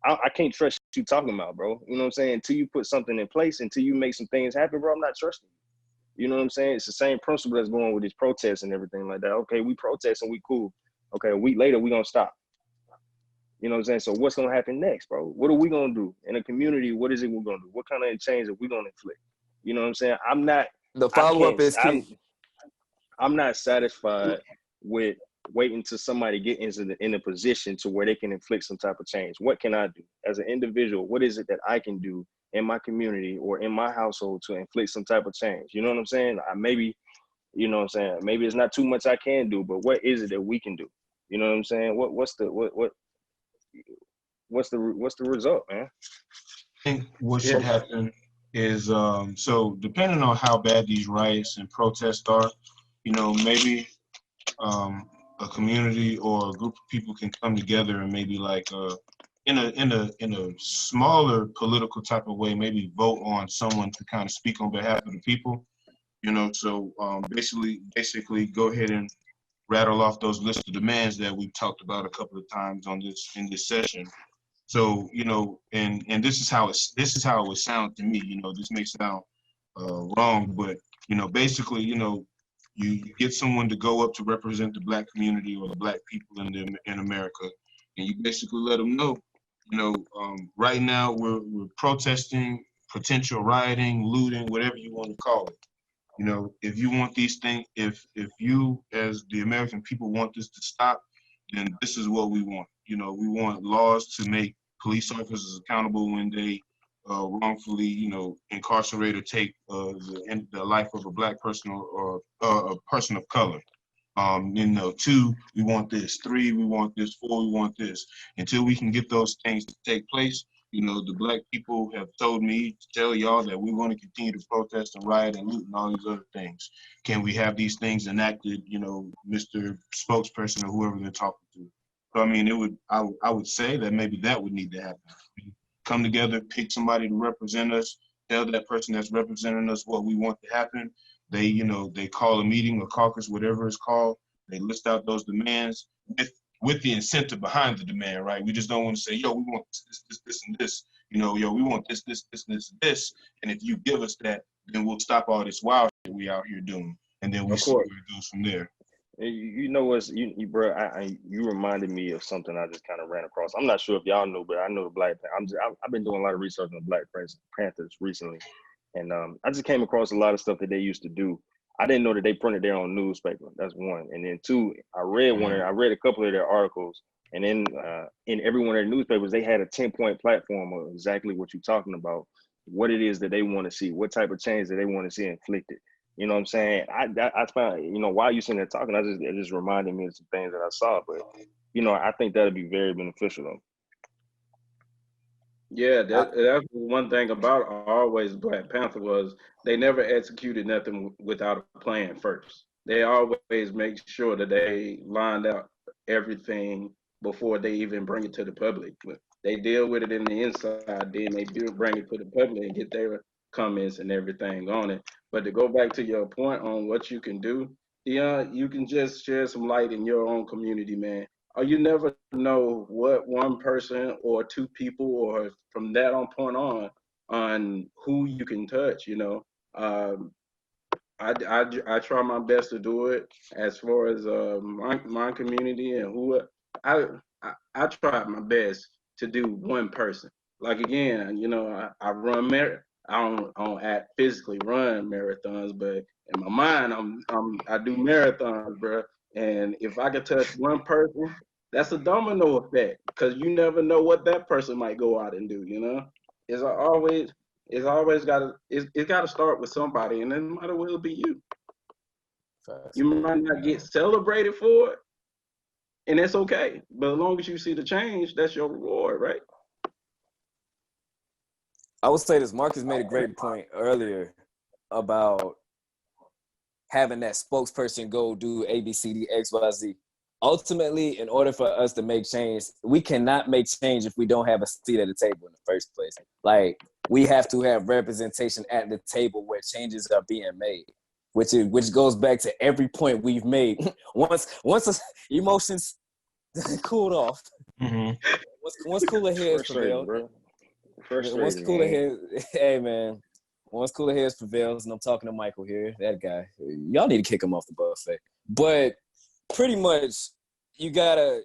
I can't trust you talking about, bro. You know what I'm saying? Until you put something in place, until you make some things happen, bro, I'm not trusting you. You know what I'm saying? It's the same principle that's going with these protests and everything like that. Okay, we protest and we cool. Okay, a week later, we gonna stop. You know what I'm saying? So what's gonna happen next, bro? What are we gonna do in a community? What is it we're gonna do? What kind of change are we gonna inflict? You know what I'm saying? The follow-up is key. I'm not satisfied with waiting till somebody get in a position to where they can inflict some type of change. What can I do as an individual? What is it that I can do in my community or in my household to inflict some type of change? You know what I'm saying? Maybe, you know what I'm saying? Maybe it's not too much I can do, but what is it that we can do? You know what I'm saying? What's the result, man? I think what should happen is, so depending on how bad these riots and protests are, you know, maybe a community or a group of people can come together and maybe like in a smaller political type of way, maybe vote on someone to kind of speak on behalf of the people. You know, so basically go ahead and rattle off those lists of demands that we've talked about a couple of times in this session. So, you know, and this is how it would sound to me. You know, this may sound wrong, but, you know, basically, you know, you get someone to go up to represent the black community or the black people in America, and you basically let them know, you know, right now we're protesting, potential rioting, looting, whatever you want to call it. You know, if you want these things, if you as the American people want this to stop, then this is what we want. You know, we want laws to make police officers accountable when they wrongfully, you know, incarcerate or take the life of a black person or a person of color. You know, 2, we want this. 3, we want this. 4, we want this. Until we can get those things to take place, you know, the black people have told me to tell y'all that we want to continue to protest and riot and loot and all these other things. Can we have these things enacted, you know, Mr. Spokesperson or whoever they're talking to? So, I mean, I would say that maybe that would need to happen. Come together, pick somebody to represent us, tell that person that's representing us what we want to happen. They, you know, they call a meeting, a caucus, whatever it's called. They list out those demands with the incentive behind the demand, right? We just don't want to say, yo, we want this, and this. You know, yo, we want this, and this. And if you give us that, then we'll stop all this wild shit we out here doing. And then we see where it goes from there. You know what's, bro, you reminded me of something I just kind of ran across. I'm not sure if y'all know, but I know the Black Panther. I've been doing a lot of research on the Black Panthers recently. And I just came across a lot of stuff that they used to do. I didn't know that they printed their own newspaper. That's one. And then two, I read a couple of their articles, and then in every one of their newspapers, they had a 10-point platform of exactly what you're talking about, what it is that they want to see, what type of change that they want to see inflicted. You know what I'm saying? I found, you know, while you sitting there talking, it just reminded me of some things that I saw. But, you know, I think that'd be very beneficial though. Yeah, that's one thing about always Black Panther was they never executed nothing without a plan first. They always make sure that they lined out everything before they even bring it to the public. They deal with it in the inside, then they bring it to the public and get their comments and everything on it. But to go back to your point on what you can do, Dion, you can just share some light in your own community, man. Or you never know what one person or two people or from that on point on who you can touch, you know. I try my best to do it as far as my community and who I try my best to do one person. Like again, you know, I run I don't act physically run marathons, but in my mind, I do marathons, bro. And if I could touch one person, that's a domino effect because you never know what that person might go out and do. You know, it's always it's got to start with somebody, and it might as well be you. You might not get celebrated for it, and that's okay. But as long as you see the change, that's your reward, right? I would say this. Marcus made a great point earlier about having that spokesperson go do A, B, C, D, X, Y, Z. Ultimately, in order for us to make change, we cannot make change if we don't have a seat at the table in the first place. Like, we have to have representation at the table where changes are being made, which goes back to every point we've made. Once emotions cooled off, once cooler heads prevailed. Once cooler heads, hey man, once cooler heads prevails, and I'm talking to Michael here, that guy. Y'all need to kick him off the buffet. But pretty much, you gotta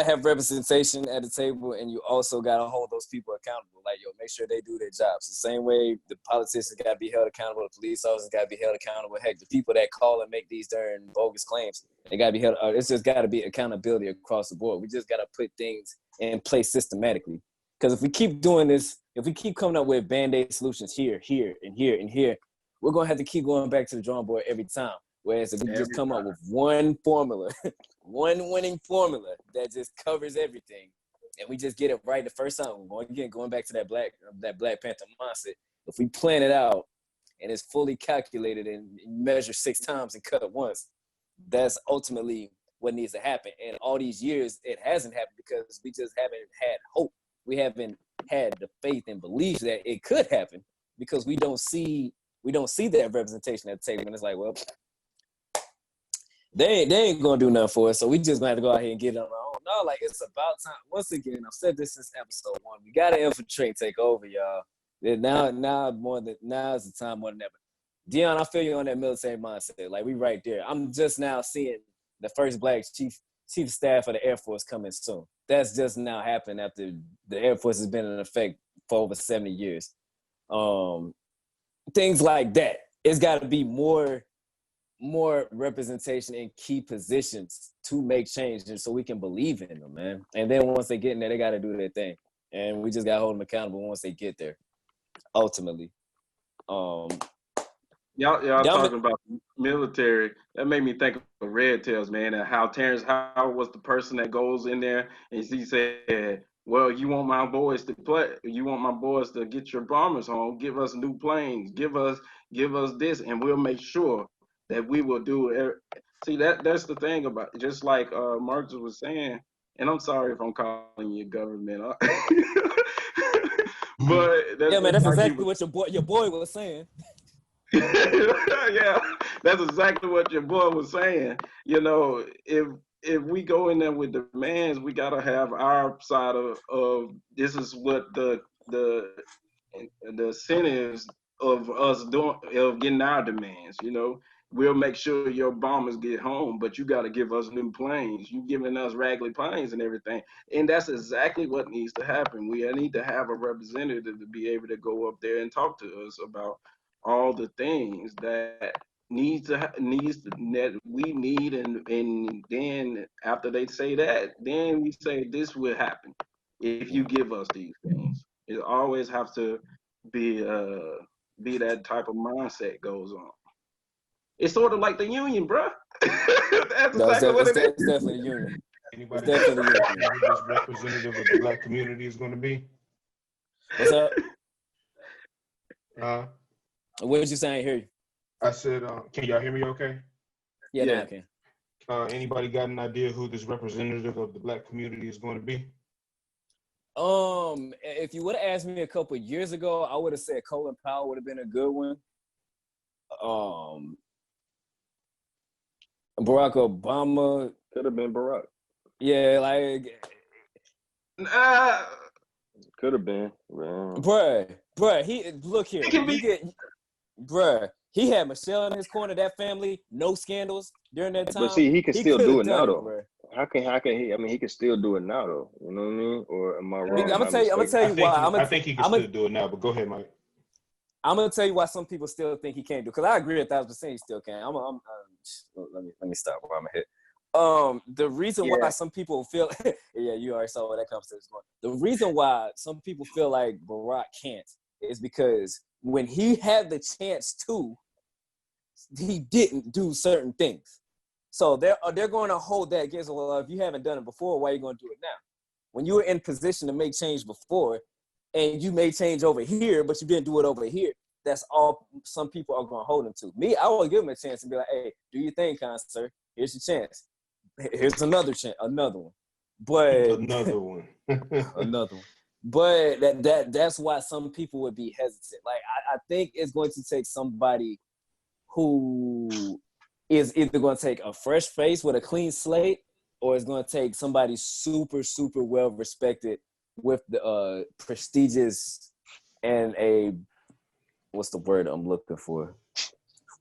have representation at the table, and you also gotta hold those people accountable. Like, yo, make sure they do their jobs. The same way the politicians gotta be held accountable, the police officers gotta be held accountable. Heck, the people that call and make these darn bogus claims, they gotta be held. It's just gotta be accountability across the board. We just gotta put things in place systematically. Because if we keep doing this, if we keep coming up with band-aid solutions here, and here, we're gonna have to keep going back to the drawing board every time. Whereas if we just come up with one formula, one winning formula that just covers everything, and we just get it right the first time, going back to that Black Panther mindset. If we plan it out and it's fully calculated and measure 6 times and cut once, that's ultimately what needs to happen. And all these years, it hasn't happened because we just haven't had hope. We haven't had the faith and belief that it could happen because we don't see that representation at the table. And it's like, well, they ain't gonna do nothing for us, so we just gonna have to go out here and get it on our own. No, like, it's about time. Once again, I've said this since episode 1. We gotta infiltrate and take over, y'all. Now is the time more than ever. Dion, I feel you on that military mindset. Like, we right there. I'm just now seeing the first Black chief of staff of the Air Force coming soon. That's just now happening after the Air Force has been in effect for over 70 years. Things like that. It's got to be more representation in key positions to make change, and so we can believe in them, man. And then once they get in there, they got to do their thing, and we just got to hold them accountable once they get there. Ultimately, y'all talking about military. That made me think of Red Tails, man, and how Terrence Howard was the person that goes in there and he said, well, you want my boys to play, you want my boys to get your bombers home, give us new planes, give us this, and we'll make sure that we will do it. See, that's the thing about it. Just like Marcus was saying, and I'm sorry if I'm calling you government, but that's exactly what your boy was saying. Yeah, that's exactly what your boy was saying. You know, if we go in there with demands, we gotta have our side of this is what the incentives of us doing, of getting our demands. You know, we'll make sure your bombers get home, but you got to give us new planes. You giving us raggedy planes and everything. And that's exactly what needs to happen. We need to have a representative to be able to go up there and talk to us about all the things that that we need, and then after they say that, then we say this will happen if you give us these things. It always have to be that type of mindset goes on. It's sort of like the union, bro. That's exactly what it is. It's definitely a union. Anybody It's definitely a union. who this representative of the Black community is going to be? What's up? What did you say? I ain't hear you. I said, can y'all hear me okay? Yeah, now I can. Anybody got an idea who this representative of the Black community is going to be? If you would have asked me a couple of years ago, I would have said Colin Powell would have been a good one. Barack Obama Could have been Barack. Yeah, like Could have been. Man. bruh, he look here. It can be. He had Michelle in his corner, that family, no scandals during that time. But see, he can still do it now, though. Bruh. How can he? I mean, he can still do it now, though. You know what I mean? Or am I wrong? I'm gonna tell you why. I think he can still do it now, but go ahead, Mike. I'm gonna tell you why some people still think he can't do. Because I agree 1,000% he still can. Let me stop where I'm at. The reason why some people feel yeah, you already saw where that conversation is going. The reason why some people feel like Barack can't is because when he had the chance to, he didn't do certain things. So they're going to hold that against him. Well, if you haven't done it before, why are you going to do it now? When you were in position to make change before, and you made change over here, but you didn't do it over here, that's all some people are going to hold him to. Me, I will give him a chance and be like, hey, do your thing, kind sir. Here's your chance. Here's another chance, another one. But another one. another one. But that's why some people would be hesitant. Like I think it's going to take somebody who is either going to take a fresh face with a clean slate, or it's going to take somebody super, super well respected with the prestigious and what's the word I'm looking for?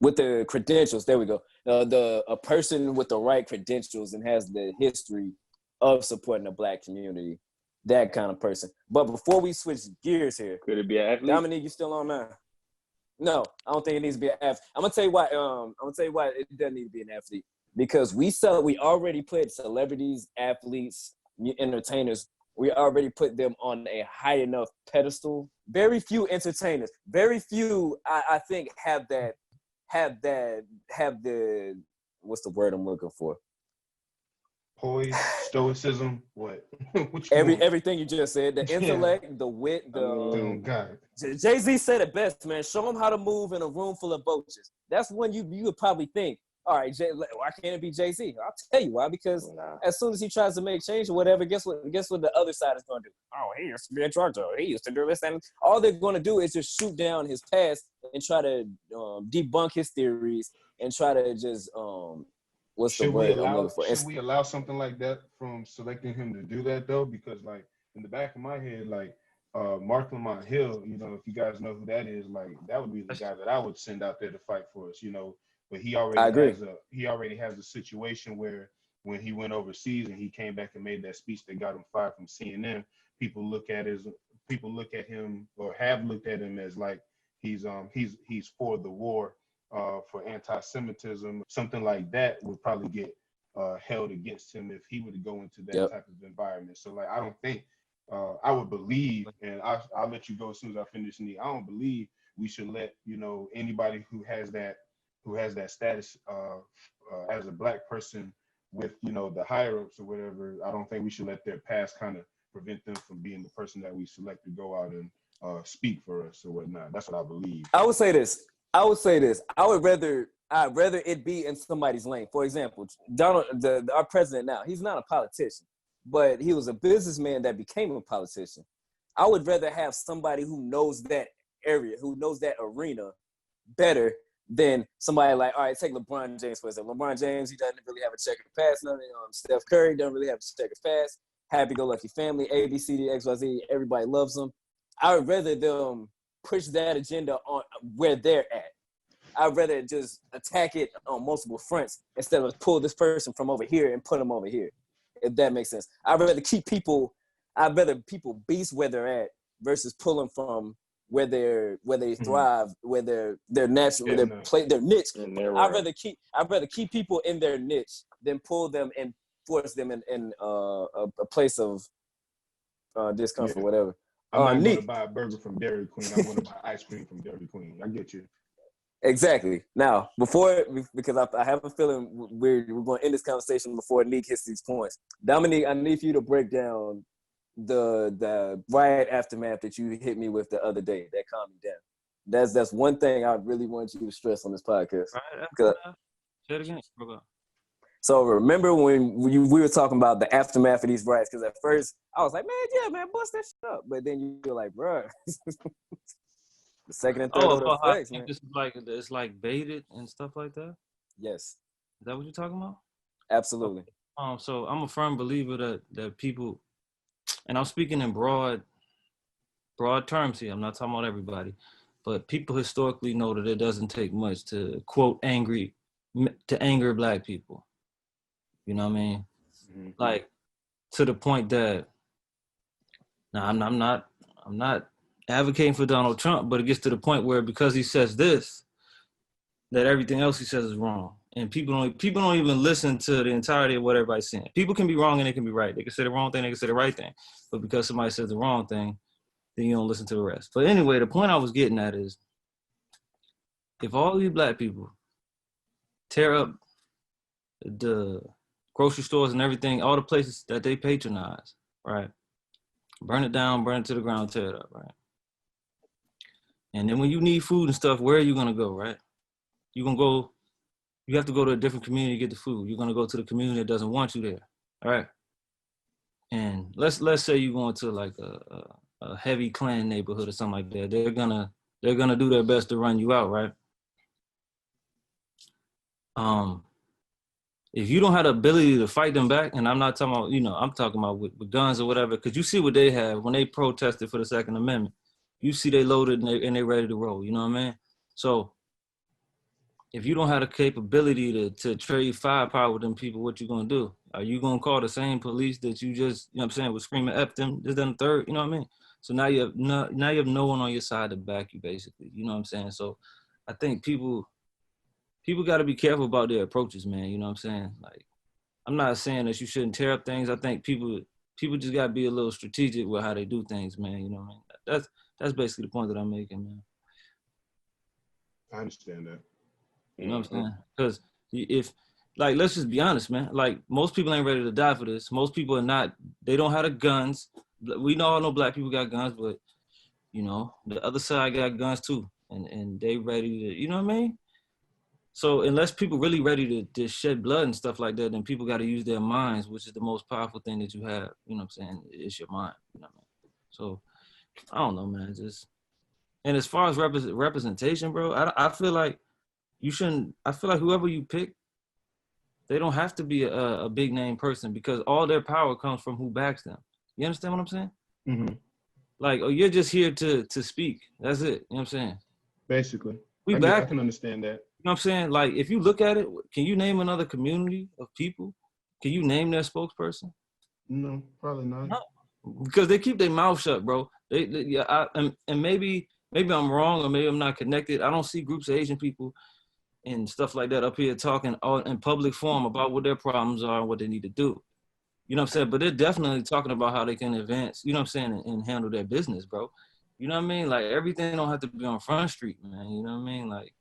With the credentials, there we go. A person with the right credentials and has the history of supporting the Black community, that kind of person. But before we switch gears here, Could it be an athlete? Dominique, you still on now? No, I don't think it needs to be an athlete. I'm gonna tell you why. It doesn't need to be an athlete, because we already put celebrities, athletes, entertainers. We already put them on a high enough pedestal. Very few entertainers, very few, I think, have the what's the word I'm looking for? Poise, stoicism, what? Everything you just said, the intellect, the wit, God. Jay-Z said it best, man. Show them how to move in a room full of vultures. That's when you would probably think, all right, why can't it be Jay-Z? I'll tell you why, because as soon as he tries to make change or whatever, guess what the other side is going to do? Oh, he used to be a drug dealer. He used to do this. And all they're going to do is just shoot down his past and try to debunk his theories and try to just, what's the word I'm looking for? Should we allow something like that from selecting him to do that, though? Because, like, in the back of my head, like, Mark Lamont Hill, you know, if you guys know who that is, like, that would be the guy that I would send out there to fight for us, you know. But he already has a situation where when he went overseas and he came back and made that speech that got him fired from CNN, people look at him or have looked at him as like he's for the war, for anti-Semitism. Something like that would probably get held against him if he were to go into that type of environment. So like I don't think I would believe, and I'll let you go as soon as I finish. I don't believe we should let, you know, anybody who has that status as a Black person with, you know, the higher ups or whatever. I don't think we should let their past kind of prevent them from being the person that we select to go out and speak for us or whatnot. That's what I believe. I would say this. I'd rather it be in somebody's lane. For example, Donald, our president now, he's not a politician, but he was a businessman that became a politician. I would rather have somebody who knows that area, who knows that arena better than somebody like, all right, take LeBron James for example. LeBron James, he doesn't really have a checkered past. Steph Curry doesn't really have a checkered past. Happy-go-lucky family, A, B, C, D, X, Y, Z, everybody loves them. I would rather them push that agenda on where they're at. I'd rather just attack it on multiple fronts instead of pull this person from over here and put them over here. If that makes sense. I'd rather people beast where they're at versus pull them from where they thrive, where they're natural, where they play their niche. I'd rather keep people in their niche than pull them and force them in a place of discomfort, whatever. I'm not going to buy a burger from Dairy Queen. I want to buy ice cream from Dairy Queen. I get you. Exactly. Now, because I have a feeling we're going to end this conversation before Neek hits these points. Dominique, I need for you to break down the riot aftermath that you hit me with the other day. That calmed me down. That's one thing I really want you to stress on this podcast. Right. Say it again. So remember when we were talking about the aftermath of these riots? Because at first I was like, man, bust that shit up. But then you're like, bro, the second and third order effects, man. It's like baited and stuff like that. Yes. Is that what you're talking about? Absolutely. So I'm a firm believer that people, and I'm speaking in broad terms here. I'm not talking about everybody, but people historically know that it doesn't take much to quote anger Black people. You know what I mean? Mm-hmm. Like to the point that now I'm not advocating for Donald Trump, but it gets to the point where because he says this, that everything else he says is wrong. And people don't even listen to the entirety of what everybody's saying. People can be wrong and they can be right. They can say the wrong thing, they can say the right thing. But because somebody says the wrong thing, then you don't listen to the rest. But anyway, the point I was getting at is if all these Black people tear up the grocery stores and everything, all the places that they patronize, right? Burn it down, burn it to the ground, tear it up, right? And then when you need food and stuff, where are you gonna go, right? You have to go to a different community to get the food. You're gonna go to the community that doesn't want you there, all right? And let's say you're going to like a heavy Klan neighborhood or something like that. They're gonna do their best to run you out, right? If you don't have the ability to fight them back, and I'm not talking about, I'm talking about with guns or whatever, because you see what they have when they protested for the Second Amendment. You see they loaded and they ready to roll, you know what I mean? So if you don't have the capability to trade firepower with them people, what you gonna do? Are you gonna call the same police that you just, was screaming F them, this, then the third, you know what I mean? So now you have no one on your side to back you, basically, you know what I'm saying? So I think people got to be careful about their approaches, man. You know what I'm saying? Like, I'm not saying that you shouldn't tear up things. I think people just got to be a little strategic with how they do things, man. You know what I mean? That's basically the point that I'm making, man. I understand that. You know what I'm saying? Because if, like, let's just be honest, man. Like, most people ain't ready to die for this. Most people are not. They don't have the guns. We all know Black people got guns, but, the other side got guns too. And they ready to, you know what I mean? So unless people really ready to shed blood and stuff like that, then people got to use their minds, which is the most powerful thing that you have. You know what I'm saying? It's your mind. You know what I mean? So I don't know, man. And as far as representation, bro, I feel like you shouldn't. I feel like whoever you pick, they don't have to be a big name person because all their power comes from who backs them. You understand what I'm saying? Mm-hmm. Like, you're just here to speak. That's it. You know what I'm saying? Basically. I can understand that. You know what I'm saying? Like, if you look at it, can you name another community of people? Can you name their spokesperson? No, probably not. No, because they keep their mouth shut, bro. And maybe I'm wrong or maybe I'm not connected. I don't see groups of Asian people and stuff like that up here talking in public forum about what their problems are and what they need to do. You know what I'm saying? But they're definitely talking about how they can advance, you know what I'm saying, and handle their business, bro. You know what I mean? Like, everything don't have to be on Front Street, man. You know what I mean? Like,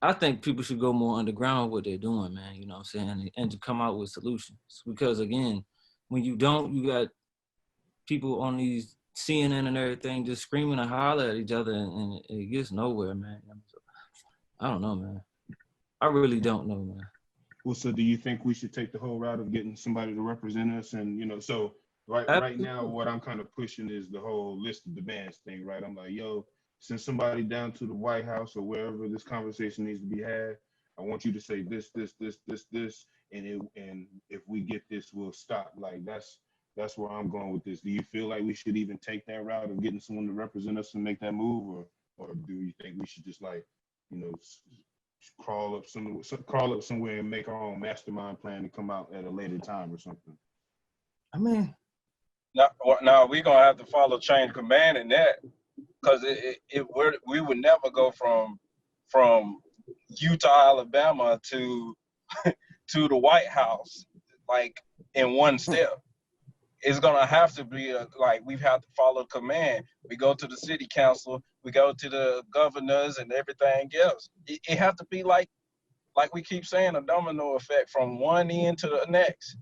I think people should go more underground with what they're doing, man, you know what I'm saying, and to come out with solutions. Because, again, when you don't, you got people on these CNN and everything just screaming and holler at each other, and it gets nowhere, man. So, I don't know, man. I really don't know, man. Well, so do you think we should take the whole route of getting somebody to represent us? And, so right now, what I'm kind of pushing is the whole list of demands thing, right? I'm like, yo, send somebody down to the White House or wherever this conversation needs to be had. I want you to say this, and if we get this, we'll stop. Like, that's where I'm going with this. Do you feel like we should even take that route of getting someone to represent us and make that move, or or do you think we should just like, you know, crawl up somewhere and make our own mastermind plan and come out at a later time or something? I mean, Now we're gonna have to follow chain of command in that, because we would never go from Utah, Alabama to to the White House like in one step. It's gonna have to be like we have to follow command. We go to the city council, we go to the governors and everything else. It have to be like we keep saying, a domino effect from one end to the next,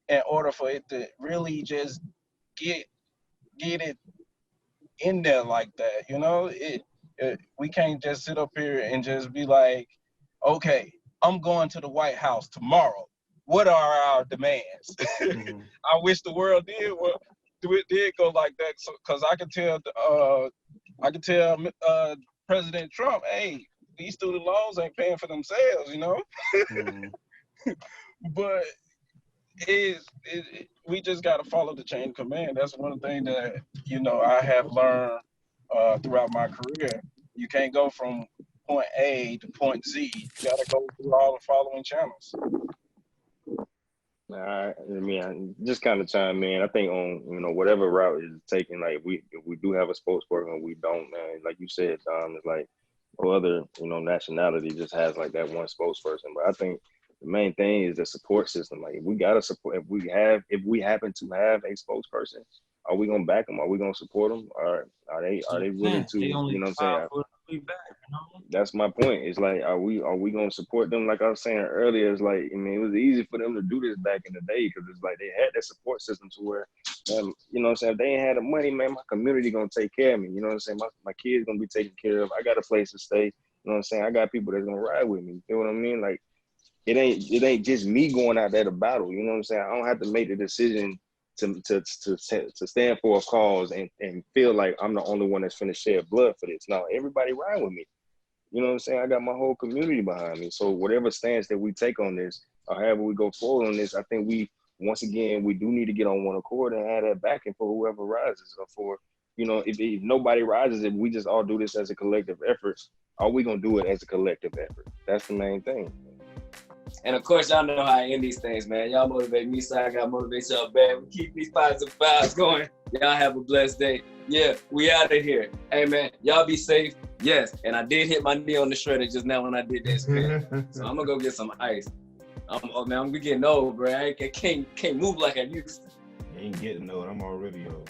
in order for it to really just get it in there like that. You know, we can't just sit up here and just be like, okay, I'm going to the White House tomorrow. What are our demands? mhm. I wish the world did go like that, because I can tell President Trump, hey, these student loans ain't paying for themselves, you know. Mhm. But we just got to follow the chain of command. That's one thing that, you know, I have learned throughout my career. You can't go from point A to point Z. You got to go through all the following channels. I mean, just kind of chime in. I think on, you know, whatever route is taken, like if we do have a spokesperson, we don't, man. Like you said, it's like no other, you know, nationality just has like that one spokesperson. But I think the main thing is the support system. Like if we gotta support, if we happen to have a spokesperson, are we gonna back them? Are we gonna support them? Or are they willing to? They only You know what I'm saying? back, you know? That's my point. It's like, are we gonna support them? Like I was saying earlier, it's like, I mean, it was easy for them to do this back in the day because it's like they had that support system to where, you know what I'm saying, if they ain't had the money, man, my community gonna take care of me. You know what I'm saying? My kids gonna be taken care of. I got a place to stay. You know what I'm saying? I got people that's gonna ride with me. You know what I mean? Like it ain't just me going out there to battle. You know what I'm saying? I don't have to make the decision to stand for a cause and feel like I'm the only one that's finna shed blood for this. No, everybody ride with me. You know what I'm saying? I got my whole community behind me. So whatever stance that we take on this, or however we go forward on this, I think we do need to get on one accord and have that backing for whoever rises. Or for, you know, if nobody rises, if we just all do this as a collective effort, are we gonna do it as a collective effort? That's the main thing. And of course, y'all know how I end these things, man. Y'all motivate me, so I gotta motivate y'all back. We keep these positive vibes going. Y'all have a blessed day. Yeah, we out of here. Hey, man, y'all be safe. Yes, and I did hit my knee on the shredder just now when I did that spin. So I'm gonna go get some ice. I'm getting old, bro. I can't move like I used to. You ain't getting old. I'm already old.